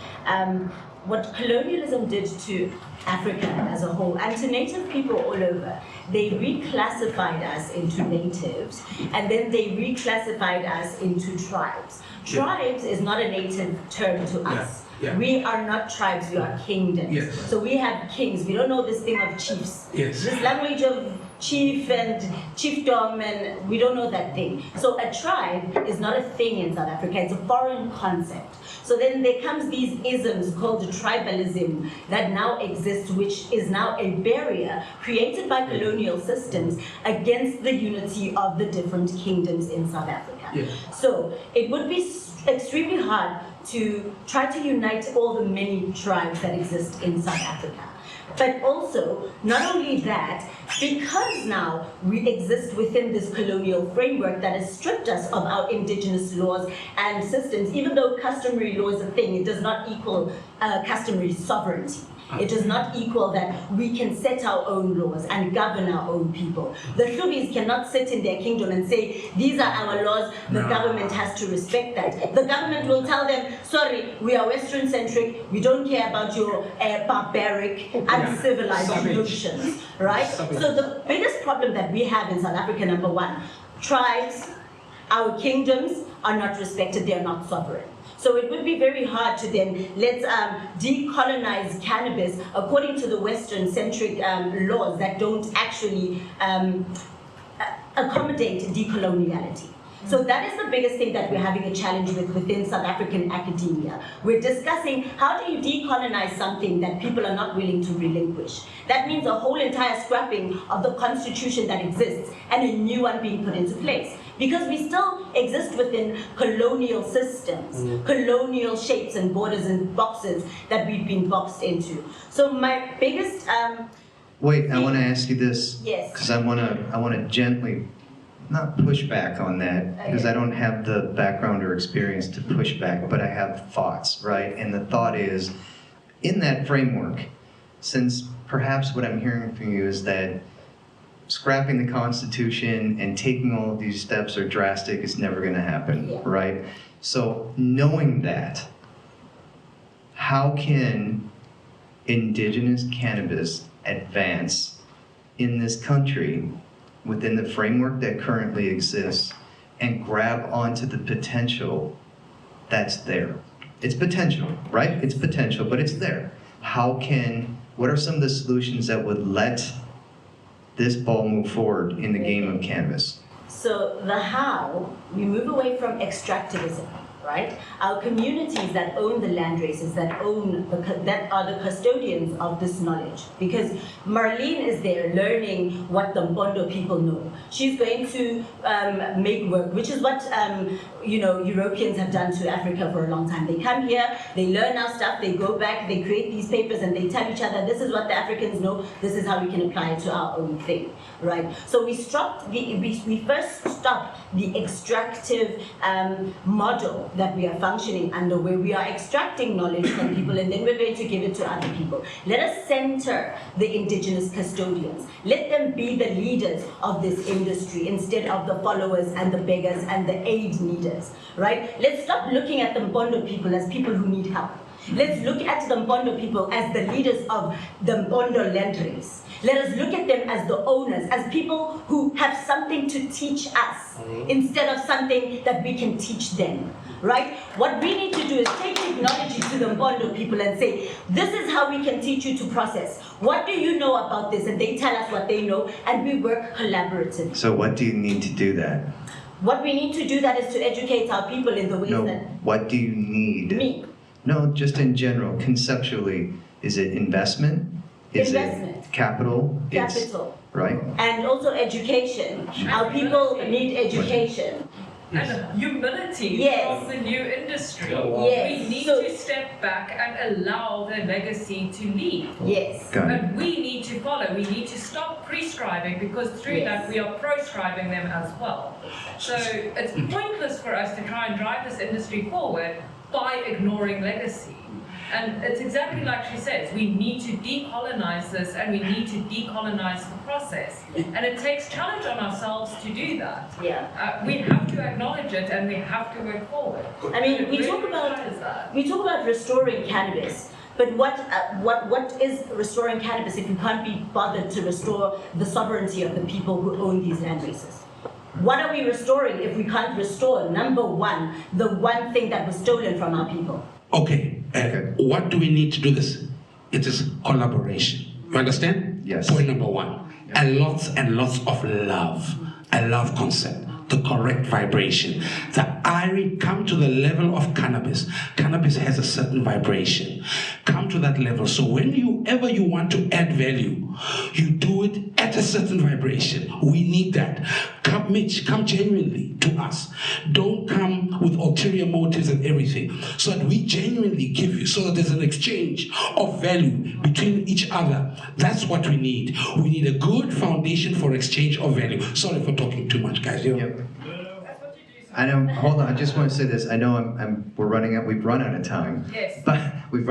What colonialism did to Africa as a whole and to native people all over, they reclassified us into natives and then they reclassified us into tribes. Tribes is not a native term to us. Yeah. We are not tribes, we are kingdoms. Yes. So we have kings, we don't know this thing of chiefs. Yes. This language of chief and chiefdom, and we don't know that thing. So a tribe is not a thing in South Africa, it's a foreign concept. So then there comes these isms called tribalism that now exists, which is now a barrier created by colonial systems against the unity of the different kingdoms in South Africa. Yeah. So it would be extremely hard to try to unite all the many tribes that exist in South Africa. But also, not only that, because now we exist within this colonial framework that has stripped us of our indigenous laws and systems, even though customary law is a thing, it does not equal customary sovereignty. It does not equal that we can set our own laws and govern our own people. The Hlubis cannot sit in their kingdom and say, these are our laws, the government has to respect that. The government will tell them, sorry, we are Western-centric, we don't care about your barbaric, uncivilized notions, right? So the biggest problem that we have in South Africa, number one, tribes our kingdoms are not respected, they are not sovereign. So it would be very hard to then let's decolonize cannabis according to the Western-centric laws that don't actually accommodate decoloniality. So that is the biggest thing that we're having a challenge with within South African academia. We're discussing how do you decolonize something that people are not willing to relinquish. That means a whole entire scrapping of the constitution that exists and a new one being put into place. Because we still exist within colonial systems, colonial shapes and borders and boxes that we've been boxed into. So my biggest Wait, I want to ask you this. Yes. Because I want to gently, not push back on that, because I don't have the background or experience to push back, but I have thoughts, right? And the thought is, in that framework, since perhaps what I'm hearing from you is that scrapping the Constitution and taking all of these steps are drastic, it's never going to happen, right? So knowing that, how can indigenous cannabis advance in this country within the framework that currently exists and grab onto the potential that's there? It's potential, right? It's potential, but it's there. What are some of the solutions that would let this ball move forward in the game of cannabis? So the how, we move away from extractivism, right? Our communities that own the land races, that are the custodians of this knowledge. Because Marleen is there learning what the Mpondo people know. She's going to make work, which is what Europeans have done to Africa for a long time. They come here, they learn our stuff, they go back, they create these papers, and they tell each other, this is what the Africans know, this is how we can apply it to our own thing, right? So we first stopped the extractive model that we are functioning under, where we are extracting knowledge from people and then we're going to give it to other people. Let us center the indigenous custodians. Let them be the leaders of this industry instead of the followers and the beggars and the aid needers, right? Let's stop looking at the Mpondo people as people who need help. Let's look at the Mpondo people as the leaders of the Mpondoland race. Let us look at them as the owners, as people who have something to teach us instead of something that we can teach them, right? What we need to do is take technology to the Mpondo people and say, this is how we can teach you to process. What do you know about this? And they tell us what they know, and we work collaboratively. So what do you need to do that? What we need to do that is to educate our people in the ways that... What do you need? Me. No, just in general, conceptually. Is it investment? Is it capital? Capital. Right? And also education. Our people need education. And humility from the new industry. Yes. We need to step back and allow the legacy to lead. Yes. But we need to follow. We need to stop prescribing, because through that we are proscribing them as well. So it's pointless for us to try and drive this industry forward by ignoring legacy. And it's exactly like she says, we need to decolonize this, and we need to decolonize the process. And it takes challenge on ourselves to do that. We have to acknowledge it, and we have to work forward. I mean, we talk about restoring cannabis, but what is restoring cannabis if you can't be bothered to restore the sovereignty of the people who own these land races? What are we restoring if we can't restore, number one, the one thing that was stolen from our people? Okay. What do we need to do this? It is collaboration. You understand? Yes. Point number one. And lots of love. A love concept. The correct vibration. The IRI come to the level of cannabis. Cannabis has a certain vibration. Come to that level. So whenever you want to add value, you do it at a certain vibration. We need that. Come, Mitch, come genuinely to us. Don't come with ulterior motives and everything. So that we genuinely give you, so that there's an exchange of value between each other. That's what we need. We need a good foundation for exchange of value. Sorry for talking too much, guys. I know. Hold on. I just want to say this. I know we're running out. We've run out of time. Yes. But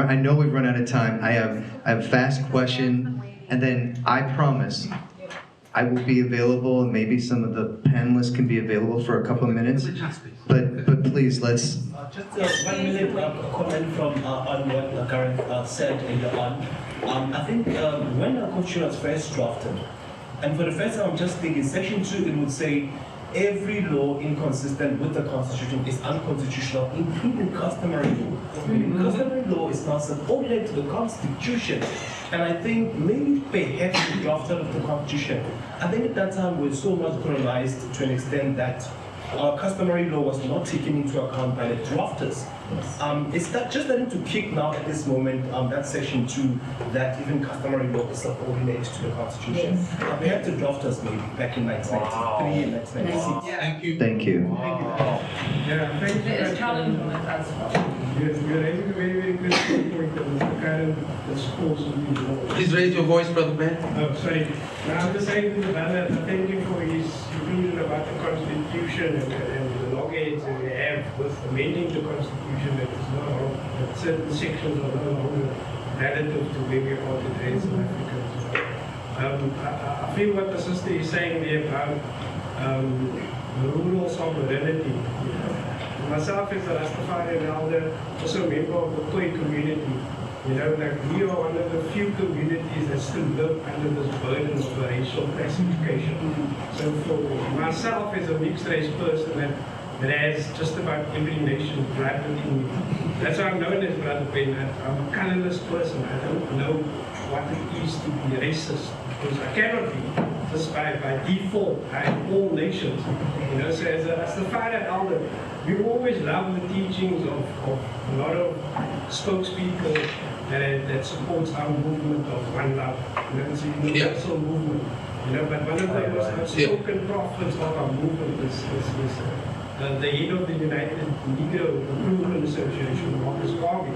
I know we've run out of time. I have a fast question, and then I promise I will be available, and maybe some of the panelists can be available for a couple of minutes. But please, let's. Just 1 minute comment from on what Karen said earlier on. I think when the constitution was first drafted, and for the first time, I'm just thinking, Section 2, it would say every law inconsistent with the Constitution is unconstitutional, including customary law. Customary law is now subordinate to the Constitution. And I think maybe perhaps the drafter of the Constitution, I think at that time we're so much colonized to an extent that our customary law was not taken into account by the drafters. Is that just letting to kick now at this moment, that section 2, that even customary law is subordinate to the Constitution? We had the drafters maybe back in 1993 and 1996. Thank you. Thank you. Yeah, thank you. There is challenge on it as well. You're raising a very, very good point of the current discourse of the law. Please raise your voice, Brother Ben. Oh, sorry. Now, I'm just saying to the brother, thank you for his opinion about the Constitution and the loggerheads that we have with amending the Constitution that is no longer, that certain sections are no longer relative to where we are today in South Africa. I feel what the sister is saying there about rural sovereignty. Myself as a Rastafarian elder, also a member of the Khoi community. You know, like we are one of the few communities that still live under this burden of racial classification. So for myself as a mixed race person that has just about every nation's blood within me, that's why I'm known as Brother Ben. I'm a colorless person. I don't know what it is to be racist, because I cannot be. Just by default, I am all nations. You know, so as a Rastafarian elder, we always love the teachings of a lot of spokespeople that supports our movement of one love. You know, it's a universal movement. You know, but one of the most outspoken prophets of our movement is the head of the United Negro Improvement Association, Marcus Garvey.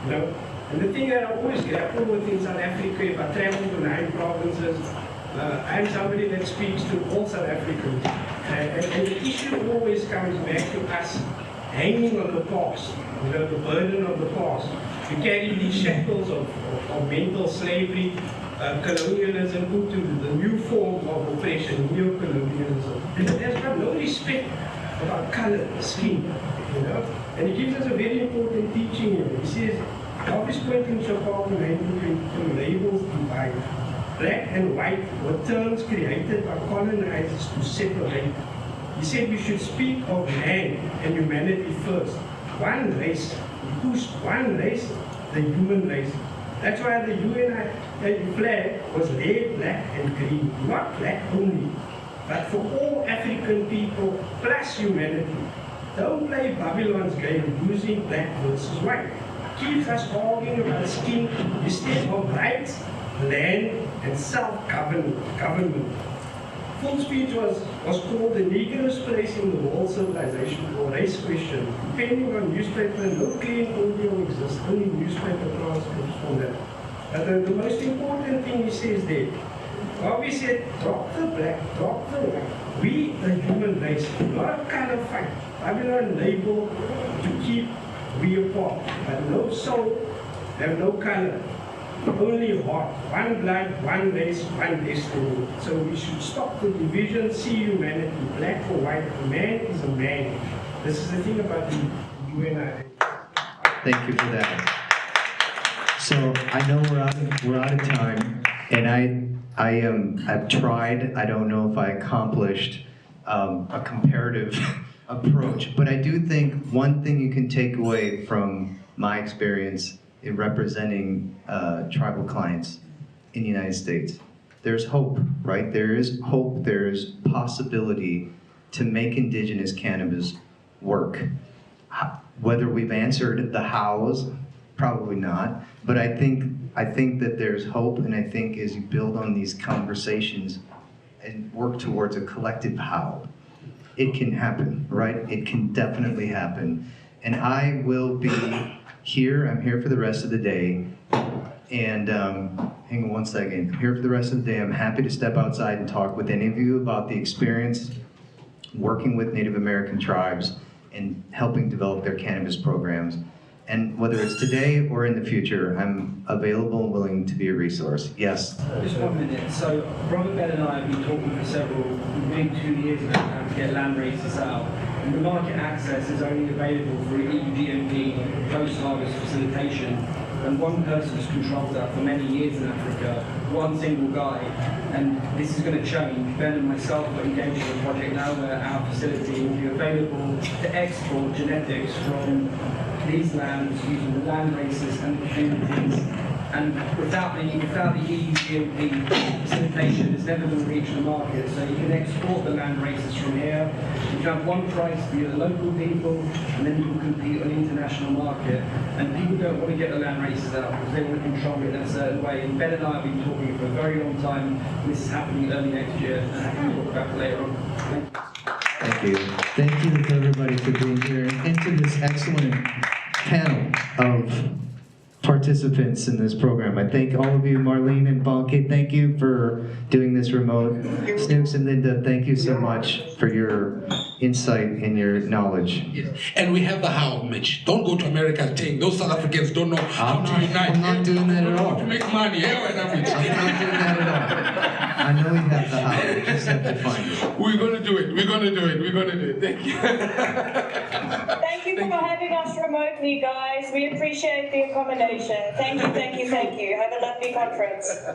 You know, and the thing that I always grapple with in South Africa, if I travel to 9 provinces, I'm somebody that speaks to all South Africans. And the issue always comes back to us hanging on the past, you know, the burden of the past. We carry these shackles of mental slavery, colonialism into the new form of oppression, neo-colonialism. And it has got no respect about color, skin, you know. And he gives us a very important teaching here. He says, Always point in Chicago 1922 labels divide. Black and white were terms created by colonizers to separate. He said we should speak of man and humanity first. One race, he pushed one race, the human race. That's why the UN flag was red, black and green. Not black only, but for all African people plus humanity. Don't play Babylon's game using black versus white. Keeps us arguing about skin instead of rights, land, and self-government. Full speech was called the Negro's place in the world civilization or race question. Depending on newspaper, no clean audio exists, only newspaper transcripts from that. But the most important thing he says there, Bobby said, drop the black, drop the white. We, the human race, not a color fight. Babylon label to keep we apart, but no soul, have no color. Only heart, one blood, one race, one destiny. So we should stop the division, see humanity, black or white. A man is a man. This is the thing about the UNI. Thank you for that. So I know we're out of time, and I've tried. I don't know if I accomplished a comparative approach, but I do think one thing you can take away from my experience in representing tribal clients in the United States, there's hope, right? There is hope, there's possibility to make indigenous cannabis work. Whether we've answered the hows, probably not, but I think that there's hope, and I think as you build on these conversations and work towards a collective how, it can happen, right? It can definitely happen. And I will be here. I'm here for the rest of the day. And hang on one second. I'm here for the rest of the day. I'm happy to step outside and talk with any of you about the experience working with Native American tribes and helping develop their cannabis programs. And whether it's today or in the future, I'm available and willing to be a resource. Yes? Just 1 minute. So, Robert Ben and I have been talking for maybe 2 years ago now to get land races out. And the market access is only available for EU GMP post-harvest facilitation. And one person's controlled that for many years in Africa. one single guy, and this is going to change. Ben and myself are engaged in a project now where our facility will be available to export genetics from these lands using the land races and the communities. And without the EU GMP facilitation, it's never going to reach the market. So you can export the land races from here. You can have one price for your local people, and then you can compete on the international market. And people don't want to get the land races out because they want to control it in a certain way. And Ben and I have been talking for a very long time. And this is happening early next year, and I can talk about it later on. Thank you. Thank you to everybody for being here and to this excellent panel of participants in this program. I thank all of you, Marleen and Bonke, thank you for doing this remote. Snoux and Linda, thank you so much for your insight and your knowledge. Yes. And we have the how, Mitch. Don't go to America saying those South Africans don't know how to unite. I'm not doing that at all. To make money. Yeah, right now, Mitch. I'm not doing that at all. I know we have the how, we just have to find it. We're going to do it. We're going to do it. We're going to do it. Thank you. Thank you for having us remotely, guys. We appreciate the accommodation. Thank you, thank you, thank you. Have a lovely conference.